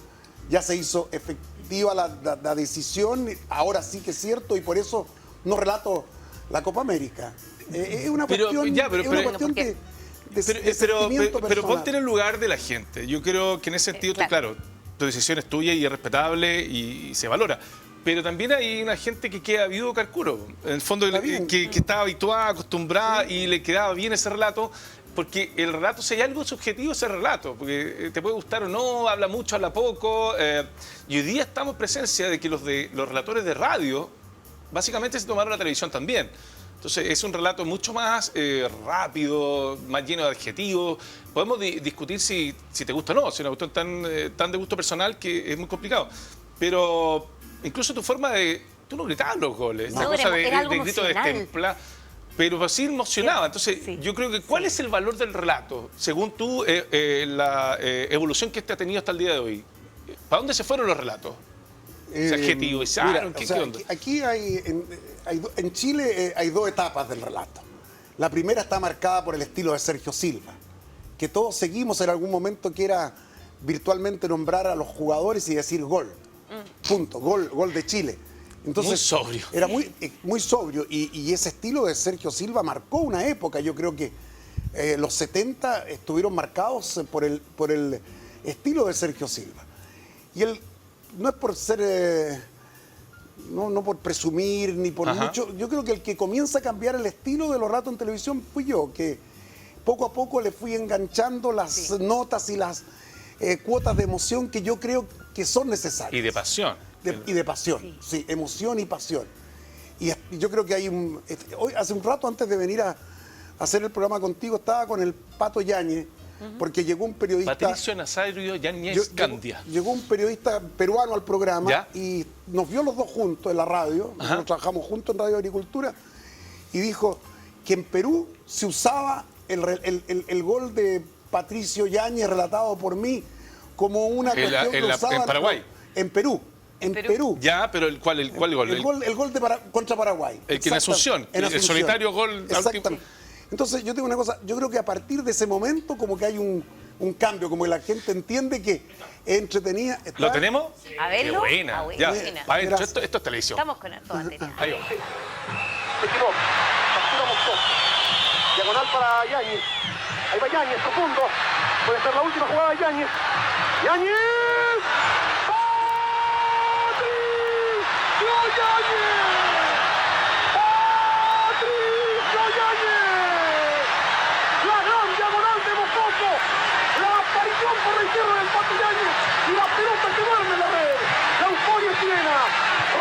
ya se hizo efectiva la decisión. Ahora sí que es cierto y por eso no relato la Copa América. Es una cuestión, de sentimiento pero personal. ponte en el lugar de la gente. Yo creo que en ese sentido, claro, tu decisión es tuya y es respetable y se valora. Pero también hay una gente que queda viudo Carcuro. En el fondo, que estaba habituada, acostumbrada y le quedaba bien ese relato. Porque el relato, si hay algo subjetivo, es el relato. Porque te puede gustar o no, habla mucho, habla poco. Y hoy día estamos en presencia de que los relatores de radio, básicamente se tomaron la televisión también. Entonces es un relato mucho más rápido, más lleno de adjetivos. Podemos discutir si te gusta o no, si es una cuestión tan de gusto personal que es muy complicado. Pero incluso tu forma de... Tú no gritabas los goles, esa cosa de grito de estempla, pero sí emocionaba. Entonces yo creo que ¿cuál es el valor del relato? Según tú, la evolución que este ha tenido hasta el día de hoy. ¿Para dónde se fueron los relatos? ¿Se adjetivizaron? ¿Qué onda? Aquí en Chile hay dos etapas del relato. La primera está marcada por el estilo de Sergio Silva, que todos seguimos en algún momento, que era virtualmente nombrar a los jugadores y decir gol. Punto, gol de Chile. Entonces, muy sobrio. Era muy sobrio y ese estilo de Sergio Silva marcó una época. Yo creo que los 70 estuvieron marcados por el estilo de Sergio Silva. Y él, no es por ser, no por presumir ni por mucho, yo creo que el que comienza a cambiar el estilo de los relatos en televisión fui yo, que poco a poco le fui enganchando las notas y las cuotas de emoción que yo creo que son necesarias. Y de pasión. Y de pasión, sí, emoción y pasión. Y yo creo que hay hoy, hace un rato antes de venir a hacer el programa contigo, estaba con el Pato Yáñez, porque llegó un periodista... Patricio Nazario Yáñez Candia. Llegó un periodista peruano al programa y nos vio los dos juntos en la radio, nosotros trabajamos juntos en Radio Agricultura, y dijo que en Perú se usaba el gol de Patricio Yáñez relatado por mí como una cuestión que usaban en Paraguay. En Perú. En Perú. Ya, pero ¿cuál gol? El gol contra Paraguay. El que en Asunción. El solitario gol. Exactamente. Entonces, yo tengo una cosa, yo creo que a partir de ese momento como que hay un cambio, como que la gente entiende que es entretenida. ¿Lo tenemos? A verlo. Qué buena. Ya, esto es televisión. Estamos con harto batería. Ahí va. Se equivocó. Captura Moscoso. Diagonal para Yáñez. Ahí va Yáñez, profundo. Puede ser la última jugada de Yáñez. ¡Yáñez! ¡Patricio Yáñez! ¡Patricio Yáñez! La gran diagonal de Moscoso. La aparición por la izquierda del Pato Yáñez. Y la pelota que duerme en la red. La euforia es chilena.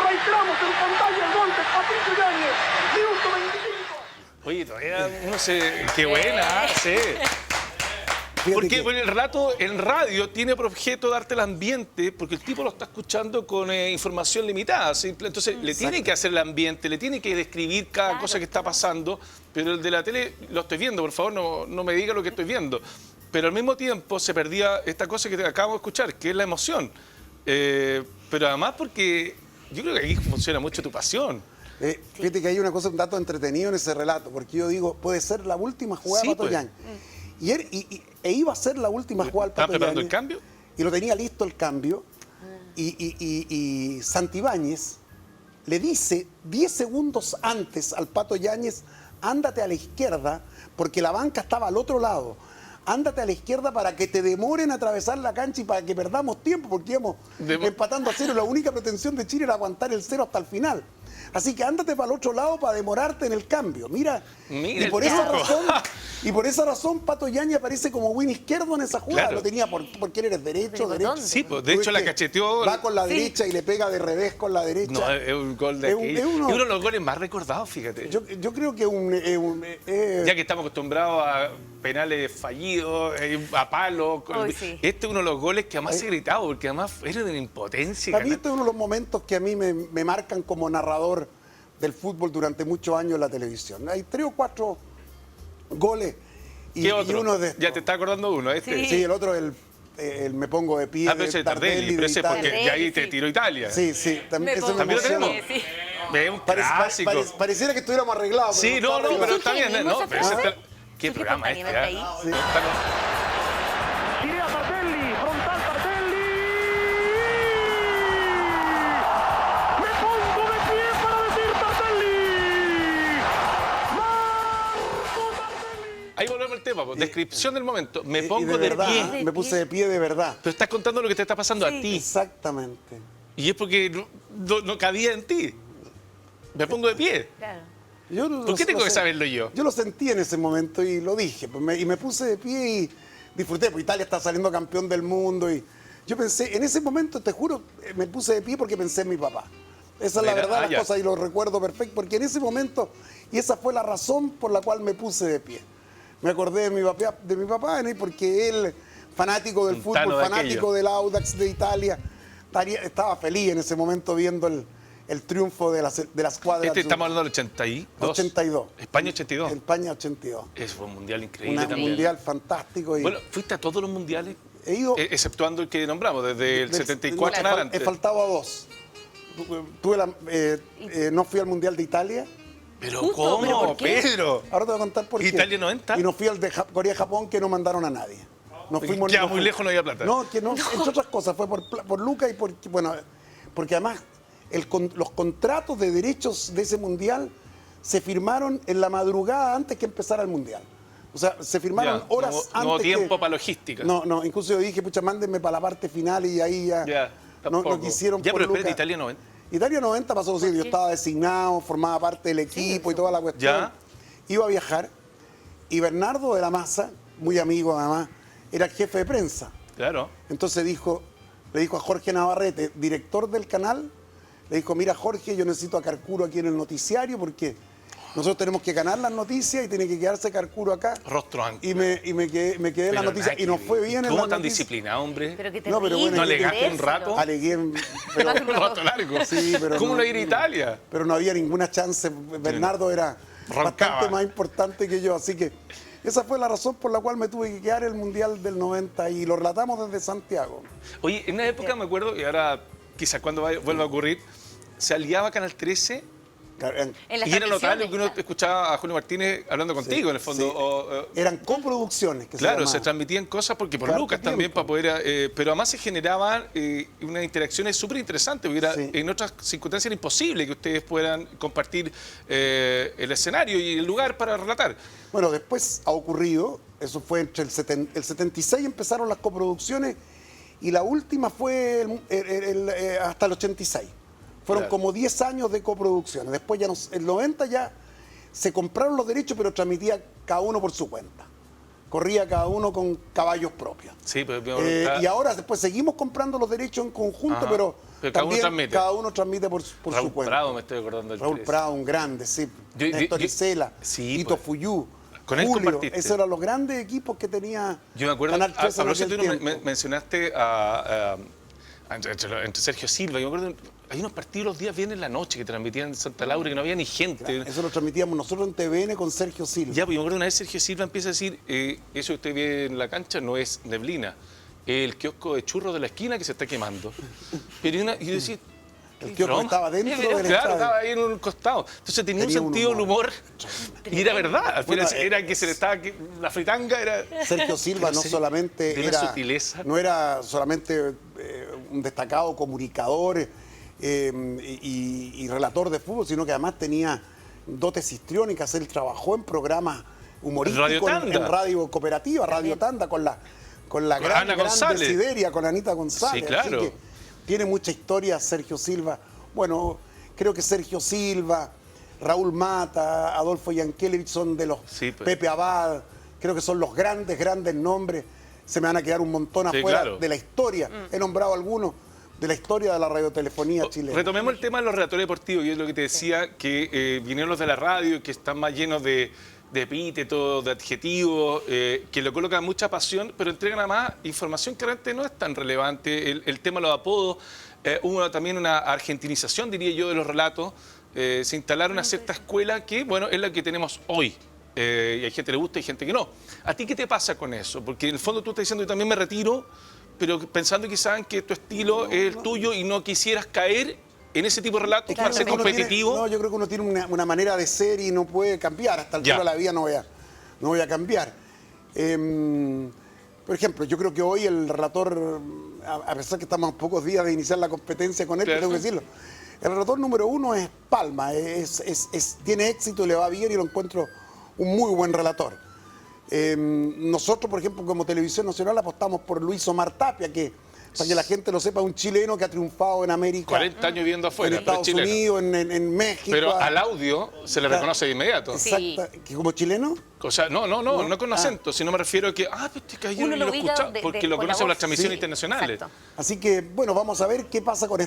Reiteramos en pantalla el gol de Patricio Yáñez. Minuto 25. Oye, todavía uno se... ¡Qué buena! Sí. Porque el relato en radio tiene por objeto darte el ambiente, porque el tipo lo está escuchando con información limitada. ¿Sí? Entonces le tiene que hacer el ambiente, le tiene que describir cada cosa que está pasando, pero el de la tele lo estoy viendo, por favor, no me diga lo que estoy viendo. Pero al mismo tiempo se perdía esta cosa que acabamos de escuchar, que es la emoción. Pero además porque yo creo que aquí funciona mucho tu pasión. Fíjate que hay una cosa, un dato entretenido en ese relato, porque yo digo, puede ser la última jugada de Pato Yáñez. E iba a ser la última jugada del Pato Yáñez. ¿Estaba preparando el cambio? Y lo tenía listo el cambio. Y Santibáñez le dice 10 segundos antes al Pato Yáñez, ándate a la izquierda, porque la banca estaba al otro lado. Ándate a la izquierda para que te demoren a atravesar la cancha y para que perdamos tiempo, porque íbamos empatando a 0. La única pretensión de Chile era aguantar el 0 hasta el final. Así que ándate para el otro lado para demorarte en el cambio. Mira y por esa razón Pato Yáñez aparece como win izquierdo en esa jugada. Claro. Lo tenía porque él eres derecho. Sí, pues de hecho la cacheteó. Va con la derecha y le pega de revés con la derecha. No, es un gol de aquí. Es uno de los goles más recordados, fíjate. Yo creo que ya que estamos acostumbrados a penales fallidos, a palos. Este es uno de los goles que además he gritado, porque además era de una impotencia. A mí este es uno de los momentos que a mí me marcan como narrador del fútbol durante muchos años en la televisión. Hay 3 o 4 goles y uno de estos. Ya te está acordando uno, este. Sí, el otro el me pongo de pie. Pero ese es Tardelli, pero ese porque ya ahí te tiró Italia. Sí, también lo tenemos. Es un clásico. Pareciera que estuviéramos arreglados. Sí, pero no, pero está bien. mismo No, esa pero frase. ¿qué ¿Su programa equipo este? está a nivel Sí. Girea Tardelli, frontal Tardelli. Me pongo de pie para decir Tardelli. Marco Tardelli. Ahí volvemos al tema, pues, descripción del momento. Me Y pongo de verdad, pie. me puse de pie de verdad. Pero estás contando lo que te está pasando a Sí. ti. Exactamente. Y es porque no cabía en ti. Me pongo de pie. Claro. Yo ¿Por qué tengo que saberlo yo? Yo lo sentí en ese momento y lo dije. Y me puse de pie y disfruté, porque Italia está saliendo campeón del mundo. Y yo pensé, en ese momento, te juro, me puse de pie porque pensé en mi papá. Esa es la Mira, verdad, ya. las cosas, y lo recuerdo perfecto, porque en ese momento, y esa fue la razón por la cual me puse de pie. Me acordé de mi papá, ¿no? Porque él, fanático del Un fútbol, tano de fanático aquello. del Audax de Italia, estaba feliz en ese momento viendo el triunfo de la escuadra. Estamos hablando del 82. 82. España 82. España 82. Eso fue un mundial increíble Un también. mundial fantástico. Y Bueno, ¿fuiste a todos los mundiales? he ido. Exceptuando el que nombramos, desde el 74 en he adelante. faltado a dos. No fui al Mundial de Italia. Pero Justo, ¿cómo, ¿pero por qué? Pedro? Ahora te voy a contar por qué. ¿Italia 90? Y no fui al de Corea-Japón, que no mandaron a nadie. Nos fuimos, Queda nos muy fuimos. lejos, no había plata. No, que no, entre otras cosas, fue por Luca y porque además los contratos de derechos de ese mundial se firmaron en la madrugada antes que empezara el mundial. O sea, se firmaron Ya, horas no antes. hubo tiempo que- para logística. No, incluso yo dije, pucha, mándenme para la parte final y ahí ya. Ya, no tampoco. quisieron Ya, por pero espérate, Luca. Italia 90. Italia 90 pasó así, yo qué? estaba designado, formaba parte del equipo y toda la cuestión. Ya. Iba a viajar y Bernardo de la Maza, muy amigo además, era el jefe de prensa. Claro. Entonces le dijo a Jorge Navarrete, director del canal, le dijo, mira Jorge, yo necesito a Carcuro aquí en el noticiario porque nosotros tenemos que ganar las noticias y tiene que quedarse Carcuro acá. Rostro ancho. Y me quedé en la Pero noticia nada y que nos ver. fue bien en ¿Cómo la tan noticia. disciplinado, hombre? Pero que No, pero bueno, ¿No alegaste un rato? Alegué, pero, Un rato largo. Sí, pero ¿Cómo no- no ir a Italia? pero no había ninguna chance. Bernardo era Roncaba. bastante más importante que yo, así que esa fue la razón por la cual me tuve que quedar el Mundial del 90 y lo relatamos desde Santiago. Oye, en una época me acuerdo, y ahora quizás cuando vuelva a ocurrir, se aliaba Canal 13 En las y era notable transmisiones, que uno claro. escuchaba a Julio Martínez hablando contigo, en el fondo. Sí. Eran coproducciones que Claro, se llamaban. transmitían cosas porque por Cada Lucas tiempo. también para poder... pero además se generaban unas interacciones súper interesantes, porque era, Sí. en otras circunstancias era imposible que ustedes puedan compartir el escenario y el lugar para relatar. Bueno, después ha ocurrido, eso fue entre el 76 empezaron las coproducciones y la última fue hasta el 86. Fueron Claro. como 10 años de coproducciones. Después ya el 90 ya se compraron los derechos, pero transmitía cada uno por su cuenta. Corría cada uno con caballos propios. Sí, pero Y ahora después seguimos comprando los derechos en conjunto, Ajá. pero Pero cada uno también transmite. cada uno transmite por Raúl su cuenta. Prado me estoy acordando del Raúl 13. Prado, un grande, sí. Yo- Néstor yo- Isela, sí, Tito pues. Fuyú, Con él Julio. compartiste. Esos eran los grandes equipos que tenía Yo me acuerdo, Canal 13 a en propósito, aquel tú tiempo. mencionaste entre Sergio Silva. Yo me acuerdo, hay unos partidos los días viernes en la noche que transmitían en Santa Laura que no había ni gente. Eso lo transmitíamos nosotros en TVN con Sergio Silva. Ya, pues yo me acuerdo una vez Sergio Silva empieza a decir, eso que usted ve en la cancha no es neblina, es el kiosco de churros de la esquina que se está quemando. Pero y yo decía, El ¿qué kiosco broma? estaba dentro del Claro, estadio. estaba ahí en un costado. Entonces tenía un Tenía un sentido del humor. Y era verdad. Al final Bueno, era que se le estaba... la fritanga era... Sergio Silva Pero no sí, solamente de una era, sutileza. no era solamente un destacado comunicador y relator de fútbol, sino que además tenía dotes histriónicas. Él trabajó en programas humorísticos Radio Tanda. en radio cooperativa, Radio Tanda, con la Con gran Ana González. Desideria, con Anita González. Sí, claro. Así que tiene mucha historia Sergio Silva. Bueno, creo que Sergio Silva, Raúl Mata, Adolfo Yankelevich son de los Sí, pues. Pepe Abad, creo que son los grandes nombres. Se me van a quedar un montón Sí, afuera claro. de la historia. He nombrado algunos de la historia de la radiotelefonía chilena. Retomemos el tema de los relatores deportivos, y es lo que te decía, que vinieron los de la radio, que están más llenos de epítetos, de adjetivos, que le colocan mucha pasión, pero entregan además información que realmente no es tan relevante. El tema de los apodos, hubo también una argentinización, diría yo, de los relatos. Se instalaron una cierta escuela que, bueno, es la que tenemos hoy. Y hay gente que le gusta y gente que no. ¿A ti qué te pasa con eso? Porque en el fondo tú estás diciendo, yo también me retiro, pero pensando quizás en que tu estilo es el tuyo y no quisieras caer en ese tipo de relatos para ser Uno tiene- competitivo. no, yo creo que uno tiene una manera de ser y no puede cambiar. Hasta el Ya. de la vida no voy a cambiar. Por ejemplo, yo creo que hoy el relator, a pesar que estamos a pocos días de iniciar la competencia con él, Claro. tengo que decirlo, el relator número 1 es Palma, tiene éxito y le va bien y lo encuentro un muy buen relator. Nosotros, por ejemplo, como Televisión Nacional apostamos por Luis Omar Tapia, que, para que la gente lo sepa, un chileno que ha triunfado en América, 40 años viviendo afuera, en Estados pero es chileno. Unidos, en México. Pero al audio se le reconoce de inmediato. Sí. ¿Que como chileno? O sea, no con acento, sino me refiero a que, pues este caballero Uno lo lo ubica escucha de- porque lo con la conoce por las voz. transmisiones Sí. internacionales. Exacto. Así que, bueno, vamos a ver qué pasa con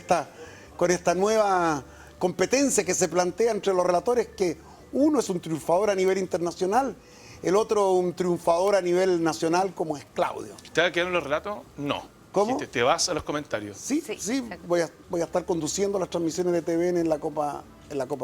esta nueva competencia que se plantea entre los relatores, que uno es un triunfador a nivel internacional, el otro un triunfador a nivel nacional como es Claudio. ¿Te va a quedar en los relatos? No. ¿Cómo? Te vas a los comentarios. Sí, Sí, sí, exacto. voy a estar conduciendo las transmisiones de TVN en la Copa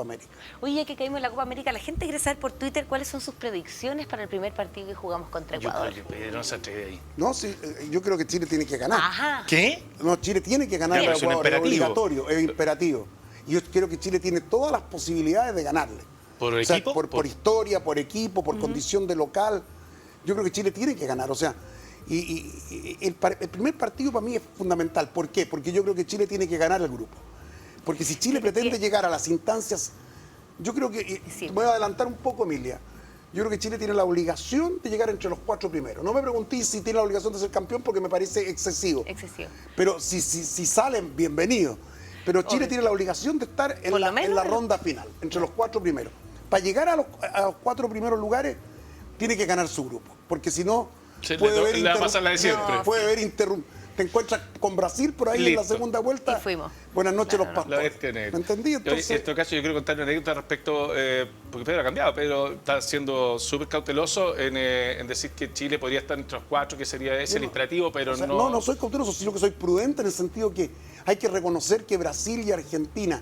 América. Oye, ya que caímos en la Copa América, la gente quiere saber por Twitter cuáles son sus predicciones para el primer partido que jugamos contra Yo Ecuador. creo que Pedro no se atreve ahí. No, sí, yo creo que Chile tiene que ganar. Ajá. ¿Qué? No, Chile tiene que ganar Ya, a pero es un Ecuador, es imperativo. obligatorio, es imperativo. Y yo creo que Chile tiene todas las posibilidades de ganarle. ¿Por O sea, equipo? por historia, por equipo, por condición de local. Yo creo que Chile tiene que ganar. O sea, el primer partido para mí es fundamental. ¿Por qué? Porque yo creo que Chile tiene que ganar el grupo. Porque si Chile pretende llegar a las instancias, yo creo que, Sí. voy a adelantar un poco, Emilia, yo creo que Chile tiene la obligación de llegar entre los 4 primeros. No me preguntéis si tiene la obligación de ser campeón porque me parece excesivo. Excesivo. Pero si salen, bienvenido. Pero Chile Obvio. tiene la obligación de estar en Por lo la menos, ronda final, entre los 4 primeros. Para llegar a los 4 primeros lugares, tiene que ganar su grupo. Porque si no, Sí, puede haber le va a pasar la de siempre. puede haber te encuentras con Brasil por ahí en la Listo. segunda vuelta. Y fuimos. Buenas noches, No, los no, La pastores. bestia negra. ¿Me entendí? Oye, Entonces, en este caso yo quiero contar una anécdota respecto, porque Pedro ha cambiado, pero está siendo súper cauteloso en decir que Chile podría estar entre los 4, que sería ese el imperativo, pero o sea, no... no soy cauteloso, sino que soy prudente en el sentido que hay que reconocer que Brasil y Argentina,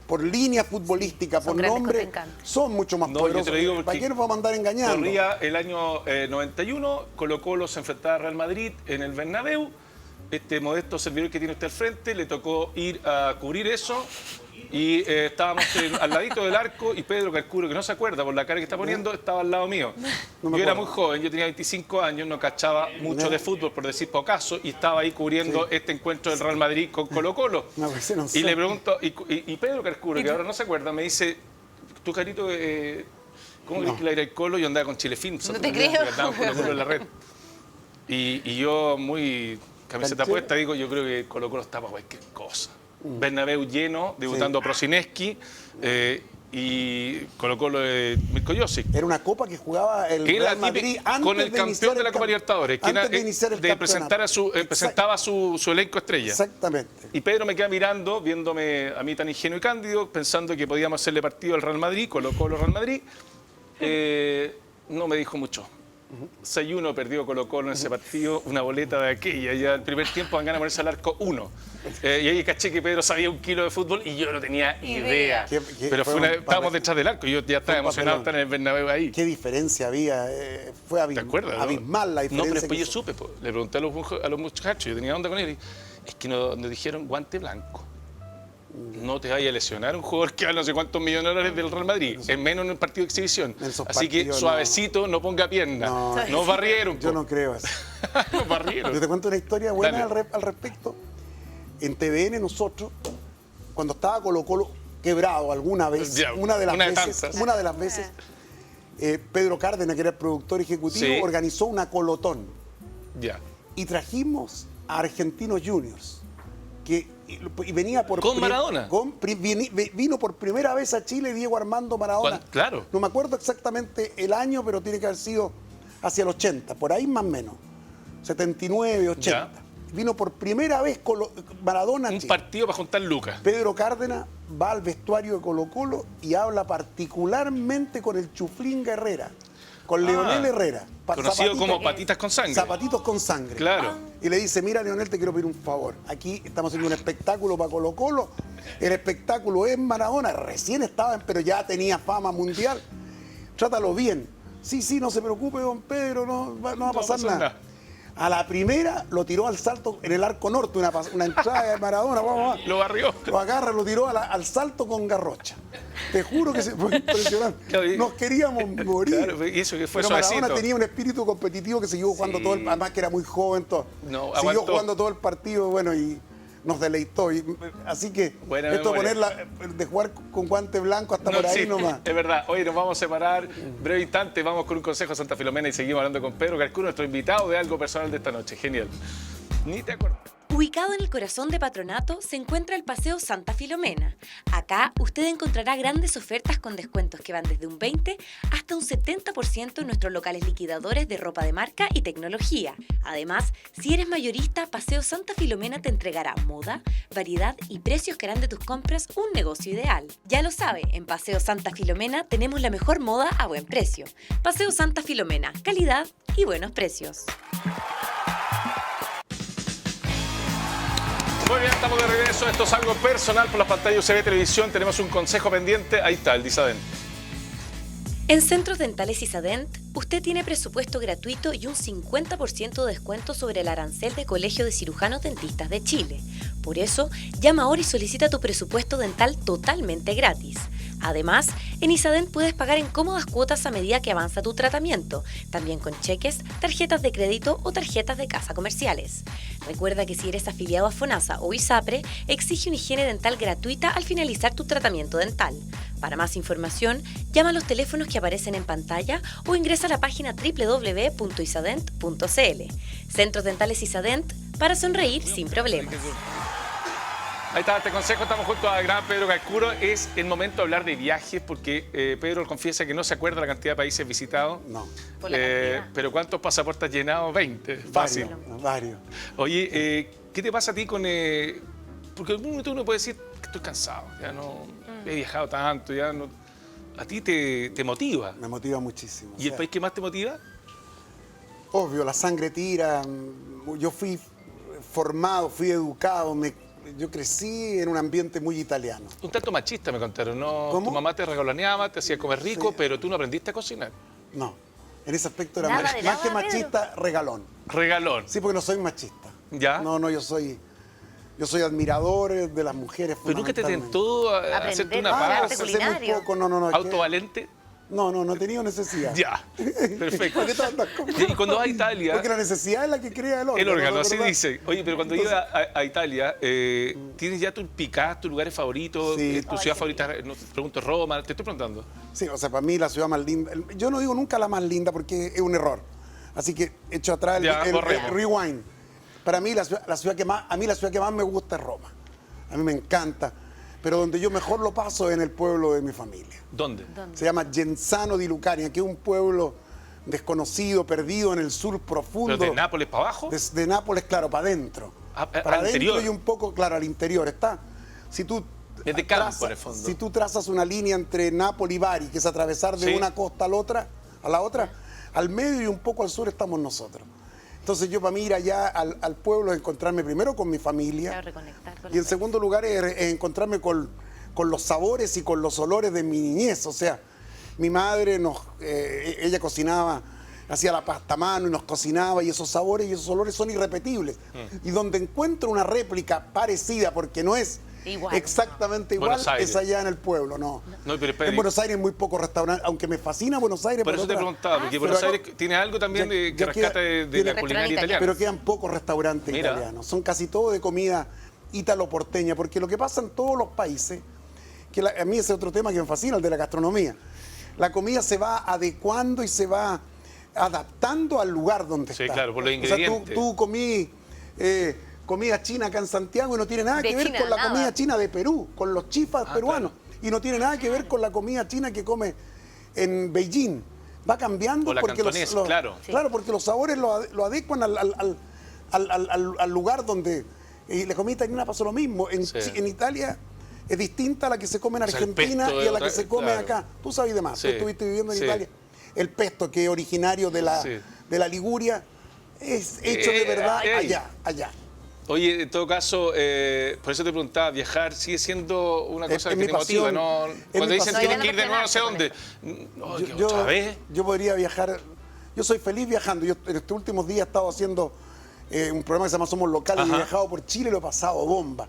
por línea futbolística, Son por grandes nombre, contrincantes. son mucho más No, yo te poderosos. lo digo ¿Para porque qué nos vamos a andar engañando? Corría el año 91, Colo-Colo se enfrentaba a Real Madrid en el Bernabéu. Este modesto servidor que tiene usted al frente le tocó ir a cubrir eso y estábamos al ladito del arco y Pedro Carcuro, que no se acuerda por la cara que está poniendo, estaba al lado mío. No me Yo era acuerdo. muy joven, yo tenía 25 años, no cachaba mucho No. de fútbol, por decir pocaso, y estaba ahí cubriendo este encuentro del Real Madrid con Colo-Colo. No, pues, no sé. Y le pregunto, y Pedro Carcuro, que ahora no se acuerda, me dice, tú, Carito, ¿cómo crees que le irá el Colo? Yo andaba con Chile Films. No te creo. Andábamos con Colo en la red. Y yo, muy camiseta ¿Canchero? puesta, digo, yo creo que Colo Colo está para cualquier cosa. Bernabéu lleno, debutando Prosineski y Colo Colo de Mirko Josic. Era una copa que jugaba el Que era Real Madrid típica, antes con el de campeón iniciar de la el Copa cam- Libertadores, que antes era, de iniciar el presentar a su, campeonato. presentaba su elenco estrella. Exactamente. Y Pedro me queda mirando, viéndome a mí tan ingenuo y cándido, pensando que podíamos hacerle partido al Real Madrid, Colo Colo Real Madrid. No me dijo mucho. 6-1 perdió Colo Colo en ese partido, una boleta de aquella. Ya el primer tiempo van ganas de ponerse al arco 1. Y ahí caché que Pedro sabía 1 kilo de fútbol y yo no tenía idea. Pero fue un estábamos papel- detrás del arco. Yo ya estaba un emocionado de papelón. estar en el Bernabéu ahí. Qué diferencia había. Fue ¿Te acuerdas? no? abismal la No, diferencia. pero después que yo supe. Po. Le pregunté a los muchachos, yo tenía onda con ellos. Es que nos dijeron guante blanco. No te vaya a lesionar un jugador que vale no sé cuántos millones de dólares del Real Madrid, en menos en un partido de exhibición. En esos Así que partidos, suavecito, no ponga pierna. No. Nos barrieron. Yo po. no creo eso. Nos barrieron. Yo te cuento una historia buena Dale. al respecto. En TVN nosotros, cuando estaba Colo Colo quebrado alguna vez, Ya, una de tantas. las veces, Pedro Cárdenas, que era el productor ejecutivo, Sí. organizó una colotón Ya. y trajimos a Argentinos Juniors, y venía por ¿Con Maradona? Vino por primera vez a Chile Diego Armando Maradona. Claro. No me acuerdo exactamente el año, pero tiene que haber sido hacia el 80, por ahí más o menos. 79, 80. Ya. Vino por primera vez Maradona a Un Chile. partido para juntar lucas. Pedro Cárdenas va al vestuario de Colo Colo y habla particularmente con el Chuflín Herrera, con Leonel Herrera. Conocido como patitas con sangre. Zapatitos con sangre. Claro. Y le dice, mira Leonel, te quiero pedir un favor. Aquí estamos haciendo un espectáculo para Colo Colo. El espectáculo es Maradona. Recién estaba, pero ya tenía fama mundial. Trátalo bien. Sí, no se preocupe, don Pedro, no va a pasar nada. A la primera lo tiró al salto en el arco norte, una entrada de Maradona. Lo barrió. Lo agarra, lo tiró al salto con Garrocha. Te juro que fue impresionante. Claro, Nos queríamos morir. Claro, y eso que fue Pero suavecito. Maradona tenía un espíritu competitivo que siguió jugando Sí. todo el, además que era muy joven, todo. No, siguió aguantó. jugando todo el partido, bueno, y nos deleitó. Así que Buena esto de memoria. de jugar con guante blanco hasta No por ahí existe, nomás. es verdad. Oye, nos vamos a separar breve instante. Vamos con un consejo de Santa Filomena y seguimos hablando con Pedro Carcuro, nuestro invitado de Algo Personal de esta noche. Genial. Ni te acuerdas. Ubicado en el corazón de Patronato se encuentra el Paseo Santa Filomena. Acá usted encontrará grandes ofertas con descuentos que van desde un 20 hasta un 70% en nuestros locales liquidadores de ropa de marca y tecnología. Además, si eres mayorista, Paseo Santa Filomena te entregará moda, variedad y precios que harán de tus compras un negocio ideal. Ya lo sabe, en Paseo Santa Filomena tenemos la mejor moda a buen precio. Paseo Santa Filomena, calidad y buenos precios. Muy bien, estamos de regreso. Esto es Algo Personal por las pantallas UCB Televisión. Tenemos un consejo pendiente. Ahí está, el Disadent. En Centros Dentales Isadent, usted tiene presupuesto gratuito y un 50% de descuento sobre el arancel de Colegio de Cirujanos Dentistas de Chile. Por eso, llama ahora y solicita tu presupuesto dental totalmente gratis. Además, en Isadent puedes pagar en cómodas cuotas a medida que avanza tu tratamiento, también con cheques, tarjetas de crédito o tarjetas de casa comerciales. Recuerda que si eres afiliado a FONASA o ISAPRE, exige una higiene dental gratuita al finalizar tu tratamiento dental. Para más información, llama a los teléfonos que aparecen en pantalla o ingresa a la página www.isadent.cl. Centros Dentales Isadent, para sonreír sin problemas. Ahí está, este consejo. Estamos junto a gran Pedro Carcuro. Es el momento de hablar de viajes porque Pedro confiesa que no se acuerda la cantidad de países visitados. No, Por la cantidad. Pero ¿cuántos pasaportes has llenado? 20. Fácil. varios. Oye, ¿qué te pasa a ti con...? Porque en algún momento uno puede decir que estoy cansado, ya no he viajado tanto, ya no... A ti te motiva. Me motiva muchísimo. ¿Y el país que más te motiva? Obvio, la sangre tira. Yo fui formado, fui educado, yo crecí en un ambiente muy italiano. Un tanto machista me contaron, ¿no? ¿Cómo? Tu mamá te regaloneaba, te hacía comer rico, Sí. pero tú no aprendiste a cocinar. No, en ese aspecto era Nada más de que nada, machista, regalón. Regalón. Sí, porque no soy machista. ¿Ya? No, yo soy admirador de las mujeres. ¿Pero nunca te fundamentalmente. tentó a Aprender, hacerte una arte paz? hace muy culinario. poco, no. es que- ¿Autovalente? No he tenido necesidad. Ya, perfecto. ¿Por qué tantas cosas? Y cuando vas a Italia... Porque la necesidad es la que crea el órgano. El órgano, ¿no? así ¿Verdad? dice. Oye, pero cuando Entonces- ibas a Italia, ¿tienes ya tus lugares favoritos? Sí. ¿Tu ciudad favorita? No, te pregunto, Roma, te estoy preguntando. Sí, o sea, para mí la ciudad más linda. Yo no digo nunca la más linda porque es un error. Así que echo atrás el borremos. rewind. Para mí la ciudad que más me gusta es Roma. A mí me encanta. Pero donde yo mejor lo paso es en el pueblo de mi familia. ¿Dónde? Se llama Genzano di Lucaria, que es un pueblo desconocido, perdido en el sur profundo. ¿Pero de Nápoles para abajo? De Nápoles, claro, para adentro. Para al adentro interior. y un poco, claro, al interior. Está. Si tú Es de campo, en el fondo. si tú trazas una línea entre Nápoles y Bari, que es atravesar de Sí. una costa a la otra, al medio y un poco al sur estamos nosotros. Entonces yo para mí ir allá al pueblo es encontrarme primero con mi familia. Claro, reconectar con Y en la segundo lugar es encontrarme con los sabores y con los olores de mi niñez. O sea, mi madre ella cocinaba, hacía la pasta a mano y nos cocinaba, y esos sabores y esos olores son irrepetibles. Y donde encuentro una réplica parecida, porque no es Igual. exactamente igual, Buenos Aires. es allá en el pueblo, no. No, pero espera, En Buenos Aires hay muy pocos restaurantes, aunque me fascina Buenos Aires. Por eso te otra- preguntaba, porque pero Buenos acá- Aires tiene algo también Ya- que ya rescata queda- de tiene- la culinaria italiana. Pero quedan pocos restaurantes Mira. italianos. Son casi todos de comida ítalo-porteña, porque lo que pasa en todos los países, a mí ese es otro tema que me fascina, el de la gastronomía. La comida se va adecuando y se va adaptando al lugar donde Sí, está. claro, por los O sea, ingredientes. tú comí comida china acá en Santiago y no tiene nada De que ver China, con la nada. comida china de Perú, con los chifas peruanos. Y no tiene nada que ver con la comida china que come en Beijing. Va cambiando O la porque cantonesa, claro. Sí. Claro, porque los sabores lo adecuan al lugar donde... Y la comida italiana pasó lo mismo. Sí. En Italia es distinta a la que se come en O sea, el Argentina pesto y es a la otra- que se come claro. acá. Tú sabes de más, Sí. tú estuviste viviendo en Sí. Italia. El pesto, que es originario de Sí. la Liguria, es hecho de verdad ey. allá. Oye, en todo caso, por eso te preguntaba, viajar sigue siendo una cosa Es que mi te motiva, pasión. ¿no? Es Cuando mi dicen pasión. tienes que ir de nuevo no sé No, dónde. no No, Yo ¿otra vez? yo podría viajar Yo soy feliz viajando. Yo en estos últimos días he estado haciendo un programa que se llama Somos Locales y he Ajá. viajado por Chile y lo he pasado bomba.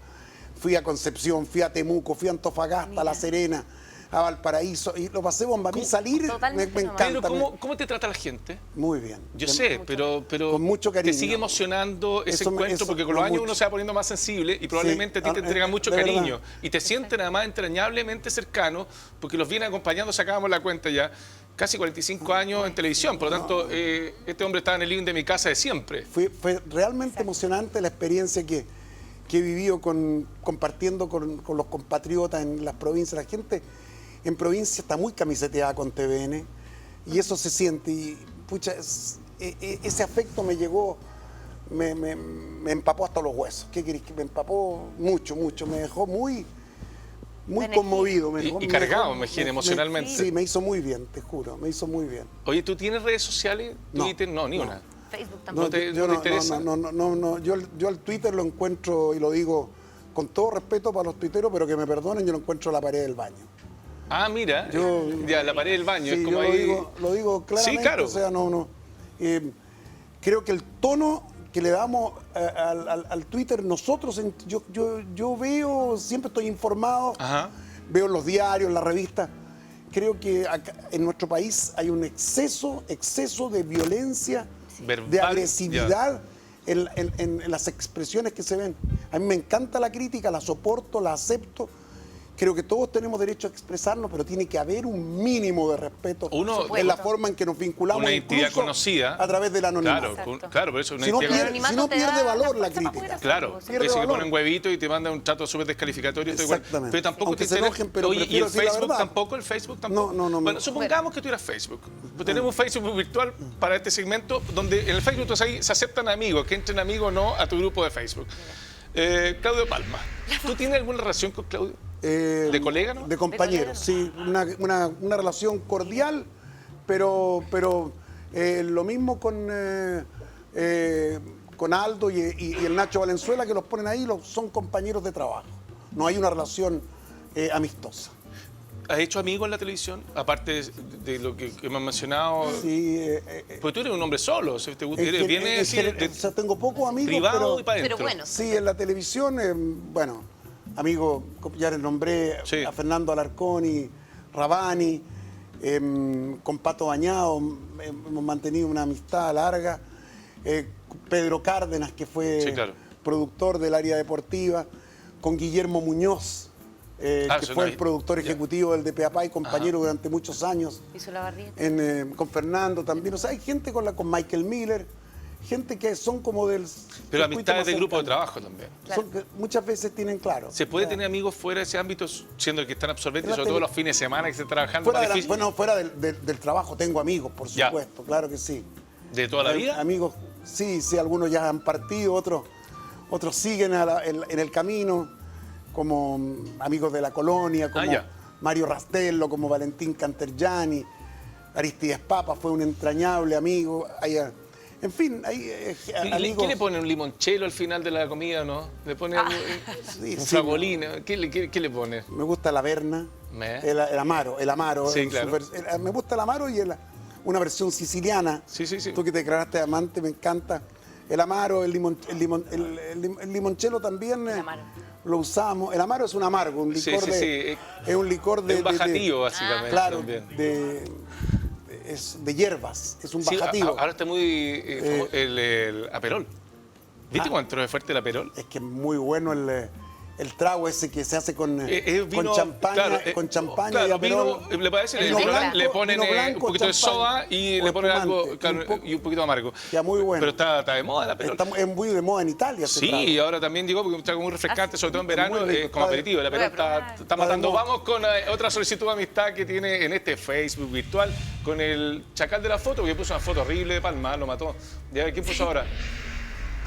Fui a Concepción, fui a Temuco, fui a Antofagasta, a La Serena, a Valparaíso y lo pasé bomba. A mí salir me Totalmente encanta. Pedro, ¿cómo te trata la gente? Muy bien. Yo sé, pero Con mucho cariño. te sigue emocionando ese Eso me- encuentro eso porque con los no años mucho. uno se va poniendo más sensible y probablemente a ti te entregan mucho de verdad. cariño y te sienten además entrañablemente cercanos porque los viene acompañando, sacábamos la cuenta ya, casi 45 años en televisión. Por lo tanto, este hombre estaba en el living de mi casa de siempre. Fue realmente emocionante la experiencia que he vivido compartiendo con los compatriotas en las provincias. La gente en provincia está muy camiseteada con TVN y eso se siente. Y pucha, ese afecto me llegó, me empapó hasta los huesos. ¿Qué querés? Me empapó mucho, mucho. Me dejó muy Energía. conmovido. Y cargado, me imagino, emocionalmente. Sí, me hizo muy bien, te juro, me hizo muy bien. Oye, ¿tú tienes redes sociales? No, Twitter, no, ni no. una. Facebook No tampoco. te yo interesa? no. Yo al Twitter lo encuentro, y lo digo con todo respeto para los tuiteros, pero que me perdonen, yo lo encuentro en la pared del baño. Ah, mira, ya la pared del baño, Sí, es como yo ahí. lo digo claramente. Sí, claro. O sea, creo que el tono que le damos al Twitter, nosotros, yo veo, siempre estoy informado, Ajá. veo los diarios, las revistas. Creo que acá, en nuestro país hay un exceso de violencia, Verbal, de agresividad en las expresiones que se ven. A mí me encanta la crítica, la soporto, la acepto. Creo que todos tenemos derecho a expresarnos, pero tiene que haber un mínimo de respeto Uno- en la forma en que nos vinculamos, Una entidad incluso conocida. a través del anonimato. Claro, Exacto. claro, por eso una Si no entidad- pierde- Anonimato si no te pierde da valor la fuerza para crítica. poder hacerlo, Claro, ¿sí? Pierde que si le valor. ponen huevito y te mandan un trato súper descalificatorio, estoy igual. Exactamente. Pero tampoco Aunque te se interesa- enojen, pero Oye, ¿y prefiero el decir la Facebook verdad. tampoco? ¿El Facebook tampoco? No. Bueno, supongamos que tú eras Facebook. Pues tenemos un Facebook virtual para este segmento, donde en el Facebook entonces ahí se aceptan amigos, que entren amigos o no a tu grupo de Facebook. Claudio Palma, ¿tú tienes alguna relación con Claudio? ¿De colega, no? De compañeros, sí. Una relación cordial, pero lo mismo con Aldo y el Nacho Valenzuela, que los ponen ahí, son compañeros de trabajo. No hay una relación amistosa. ¿Has hecho amigos en la televisión? Aparte de lo que hemos mencionado. Sí, Pues tú eres un hombre solo, o sea, te gusta, es que- vienes es que, de o sea, tengo pocos amigos, privado y para Pero adentro. bueno. sí, en la televisión, bueno, amigos, ya les nombré Sí. a Fernando Alarcón, Rabani, con Pato Bañado, hemos mantenido una amistad larga. Pedro Cárdenas, que fue Sí, claro. productor del área deportiva, con Guillermo Muñoz, que eso fue no el productor ya. ejecutivo del DPAPA y compañero durante muchos años. Hizo la barriga. Con Fernando también. O sea, hay gente con Michael Miller, gente que son como del. Pero circuito amistades más de grupo de cercano. trabajo también. Son que muchas veces tienen claro. ¿Se puede O sea, tener amigos fuera de ese ámbito, siendo que están absorbentes, La sobre todo tele- los fines de semana que se está trabajando Fuera, más de la- difícil? bueno, fuera del trabajo tengo amigos, por Ya. supuesto, claro que sí. ¿De toda la vida? Amigos, sí, algunos ya han partido, otros siguen en el camino, como amigos de la colonia, como ya. Mario Rastello, como Valentín Cantergiani, Aristides Papa fue un entrañable amigo. En fin, hay amigos. ¿Qué le pone un limonchelo al final de la comida o no? ¿Le pone Sí, un sí. fragolino? ¿Qué le pone? Me gusta la Verna, el Amaro. Sí, en claro. me gusta el Amaro y una versión siciliana. Sí. Tú que te declaraste amante, me encanta. El Amaro, el limonchelo también Amaro. lo usamos. El Amaro es un amargo, un licor Sí. es un licor de... Es un bajativo, básicamente. Claro, también. es de hierbas, es un Sí, bajativo. ahora está muy el aperol. ¿Viste cuánto entró de fuerte el aperol? Es que es muy bueno el trago ese que se hace con Vino, champaña, claro, con champaña claro, y aperol. vino, le parece, Vino blanco, le ponen vino blanco, un poquito de champaña, soda y o le ponen algo espumante, claro, y un poquito amargo. Queda muy bueno. Pero está de moda el aperol. Es muy de moda en Italia. ese Sí, trago. y ahora también digo, porque es un trago muy refrescante, sobre todo en verano, muy rico, como está de- aperitivo. El aperol Voy a probar. está matando. de moda. Vamos con otra solicitud de amistad que tiene en este Facebook virtual con el chacal de la foto, porque puso una foto horrible de Palma, lo mató. Ya, ¿quién puso ahora?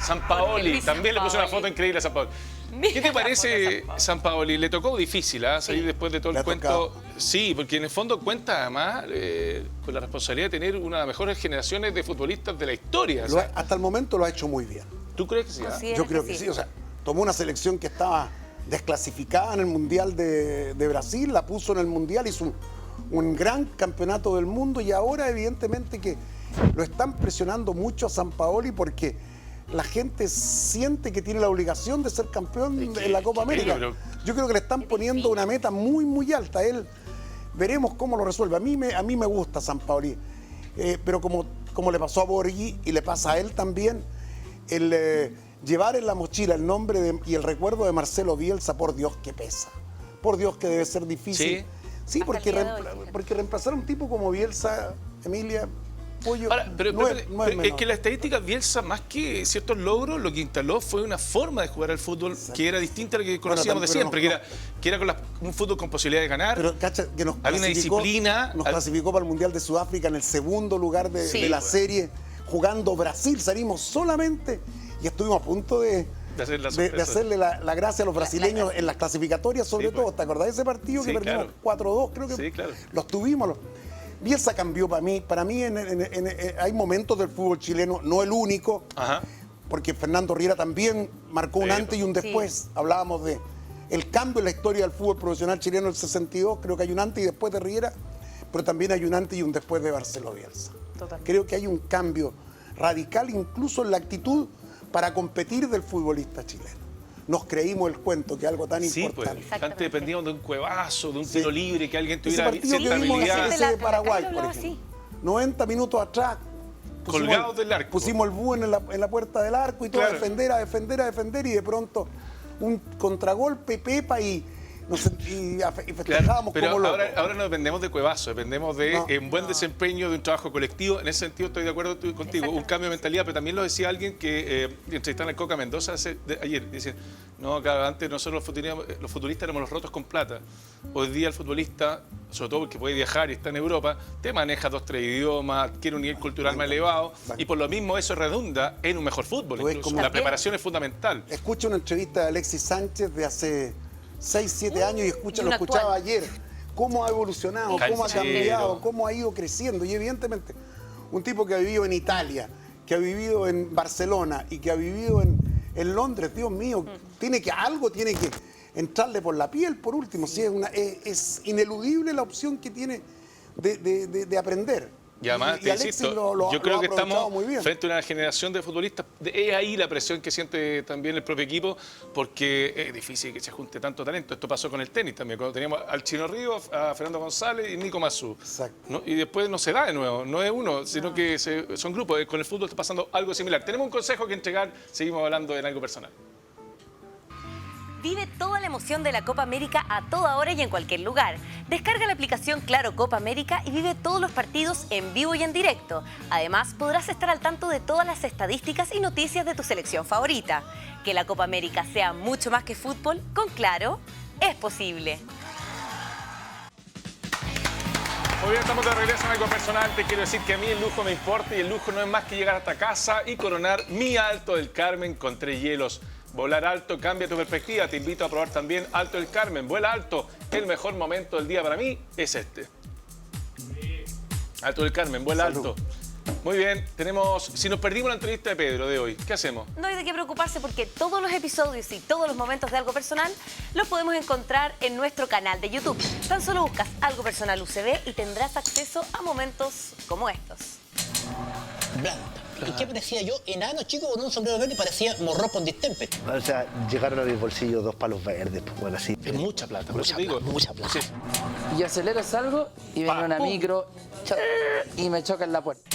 San Paoli, Luis también le puso una Sampaoli. foto increíble a San Paoli. Mira ¿Qué te la foto de parece San San Paoli? Le tocó difícil, ¿ah? Salir después de todo Le el ha cuento. tocado. Sí, porque en el fondo cuenta además con la responsabilidad de tener una de las mejores generaciones de futbolistas de la historia. o sea, Hasta el momento lo ha hecho muy bien. ¿Tú crees que sí? ah? ¿Consideras Yo creo que sí. O sea, tomó una selección que estaba desclasificada en el Mundial de Brasil, la puso en el Mundial, hizo un gran campeonato del mundo y ahora evidentemente que lo están presionando mucho a Sampaoli porque la gente siente que tiene la obligación de ser campeón en la Copa América. Yo creo que le están poniendo una meta muy, muy alta. Él, veremos cómo lo resuelve. A mí me gusta Sampaoli, pero como le pasó a Borghi y le pasa a él también, el llevar en la mochila el nombre y el recuerdo de Marcelo Bielsa, por Dios que pesa. Por Dios que debe ser difícil. Sí, porque reemplazar a un tipo como Bielsa, Emilia, Pollo, Ahora, pero no es menor. es que la estadística Bielsa, más que ciertos logros, lo que instaló fue una forma de jugar al fútbol que era distinta a la que conocíamos de siempre, que era con un fútbol con posibilidad de ganar. Pero cacha, que había una disciplina. Nos clasificó para el Mundial de Sudáfrica en el segundo lugar de la serie, jugando Brasil. Salimos solamente y estuvimos a punto de hacerle la gracia a los brasileños en las clasificatorias, sobre todo. ¿Te acordás de ese partido que perdimos 4-2? Creo que los tuvimos. Bielsa cambió para mí hay momentos del fútbol chileno, no el único, porque Fernando Riera también marcó un antes y un después. Hablábamos de el cambio en la historia del fútbol profesional chileno del 62, creo que hay un antes y después de Riera, pero también hay un antes y un después de Marcelo Bielsa. Totalmente. Creo que hay un cambio radical incluso en la actitud para competir del futbolista chileno. Nos creímos el cuento, que algo tan importante. Pues, antes dependíamos de un cuevazo, de un tiro libre, que alguien tuviera ese partido que vimos de Paraguay, por ejemplo. 90 minutos atrás, colgados del arco. Pusimos el búho en la puerta del arco y todo a defender, y de pronto un contragolpe, Pepa y festejábamos pero como locos. Ahora no dependemos de cuevazo, dependemos de un buen desempeño, de un trabajo colectivo. En ese sentido estoy de acuerdo contigo, un cambio de mentalidad, pero también lo decía alguien que entrevistaron a Coca Mendoza ayer, dice, no, claro, antes nosotros los futbolistas éramos los rotos con plata. Hoy día el futbolista, sobre todo porque puede viajar y está en Europa, te maneja 2, 3 idiomas, adquiere un nivel cultural más elevado y por lo mismo eso redunda en un mejor fútbol. Incluso. La preparación es fundamental. Escucho una entrevista de Alexis Sánchez de hace 6, 7 años y lo escuchaba ayer. Cómo ha evolucionado, cómo ha cambiado, cómo ha ido creciendo. Y evidentemente, un tipo que ha vivido en Italia, que ha vivido en Barcelona y que ha vivido en Londres, Dios mío, algo tiene que entrarle por la piel, por último. Sí, es ineludible la opción que tiene de aprender. Y además, te insisto, yo creo que estamos frente a una generación de futbolistas. Es ahí la presión que siente también el propio equipo, porque es difícil que se junte tanto talento. Esto pasó con el tenis también, cuando teníamos al Chino Río, a Fernando González y Nico Massú. ¿No? Y después no se da de nuevo, no es uno, sino que son grupos. Con el fútbol está pasando algo similar. Tenemos un consejo que entregar, seguimos hablando en algo personal. Vive toda la emoción de la Copa América a toda hora y en cualquier lugar. Descarga la aplicación Claro Copa América y vive todos los partidos en vivo y en directo. Además, podrás estar al tanto de todas las estadísticas y noticias de tu selección favorita. Que la Copa América sea mucho más que fútbol, con Claro, es posible. Muy bien, estamos de regreso en algo personal. Te quiero decir que a mí el lujo me importa y el lujo no es más que llegar hasta casa y coronar mi Alto del Carmen con 3 hielos. Volar alto cambia tu perspectiva. Te invito a probar también Alto del Carmen. Vuela alto. El mejor momento del día para mí es este. Alto del Carmen, vuela alto. Muy bien, si nos perdimos la entrevista de Pedro de hoy, ¿qué hacemos? No hay de qué preocuparse porque todos los episodios y todos los momentos de Algo Personal los podemos encontrar en nuestro canal de YouTube. Tan solo buscas Algo Personal UCB y tendrás acceso a momentos como estos. Blanca. ¿Y qué parecía yo? Enano chico con un sombrero verde, parecía morro con distemper. O sea, llegaron a mi bolsillo 2 palos verdes, pues bueno, así. Es mucha plata, mucha plata. Sí. Y acelero, salgo y viene una micro y me choca en la puerta.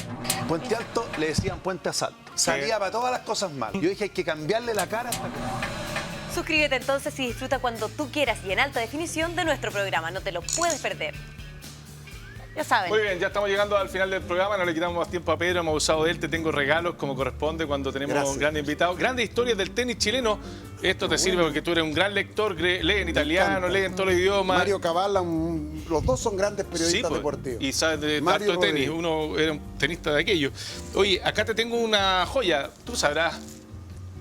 Puente Alto le decían Puente Asalto. Salía para todas las cosas mal. Yo dije, hay que cambiarle la cara hasta que... Suscríbete entonces y disfruta cuando tú quieras y en alta definición de nuestro programa. No te lo puedes perder. Ya saben. Muy bien, ya estamos llegando al final del programa, no le quitamos más tiempo a Pedro, hemos abusado de él, te tengo regalos como corresponde cuando tenemos grandes invitados. Grandes historias del tenis chileno, esto te sirve porque tú eres un gran lector, lee en italiano, lee en todos los idiomas. Mario Cavalla, los dos son grandes periodistas deportivos. Y sabes de tanto de tenis, uno era un tenista de aquello. Oye, acá te tengo una joya, tú sabrás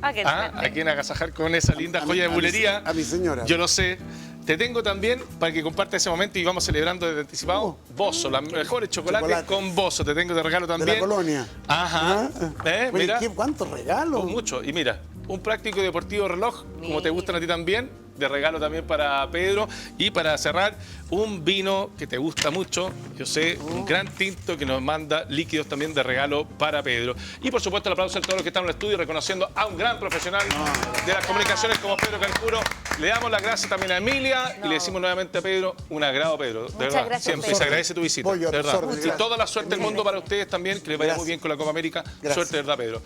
a quién agasajar con esa linda joya de bulería. A mi señora. Yo lo sé. Te tengo también, para que compartas ese momento y vamos celebrando desde anticipado, Bozo, los mejores chocolates con Bozo. Te tengo de regalo también. De la colonia. Ajá. Mira. ¿Cuántos regalos? Mucho. Y mira, un práctico y deportivo reloj, como te gustan a ti también, de regalo también para Pedro. Y para cerrar, un vino que te gusta mucho, yo sé, un gran tinto que nos manda líquidos también de regalo para Pedro. Y por supuesto el aplauso a todos los que están en el estudio, reconociendo a un gran profesional de las comunicaciones como Pedro Carcuro. Le damos las gracias también a Emilia y le decimos nuevamente a Pedro, un agrado, Pedro. De verdad, gracias, siempre. Pedro. Se agradece tu visita. Voy a De tus verdad. órdenes. Y toda la suerte del mundo para ustedes también, que les vaya muy Gracias. bien con la Copa América. Gracias. Suerte, de verdad, Pedro.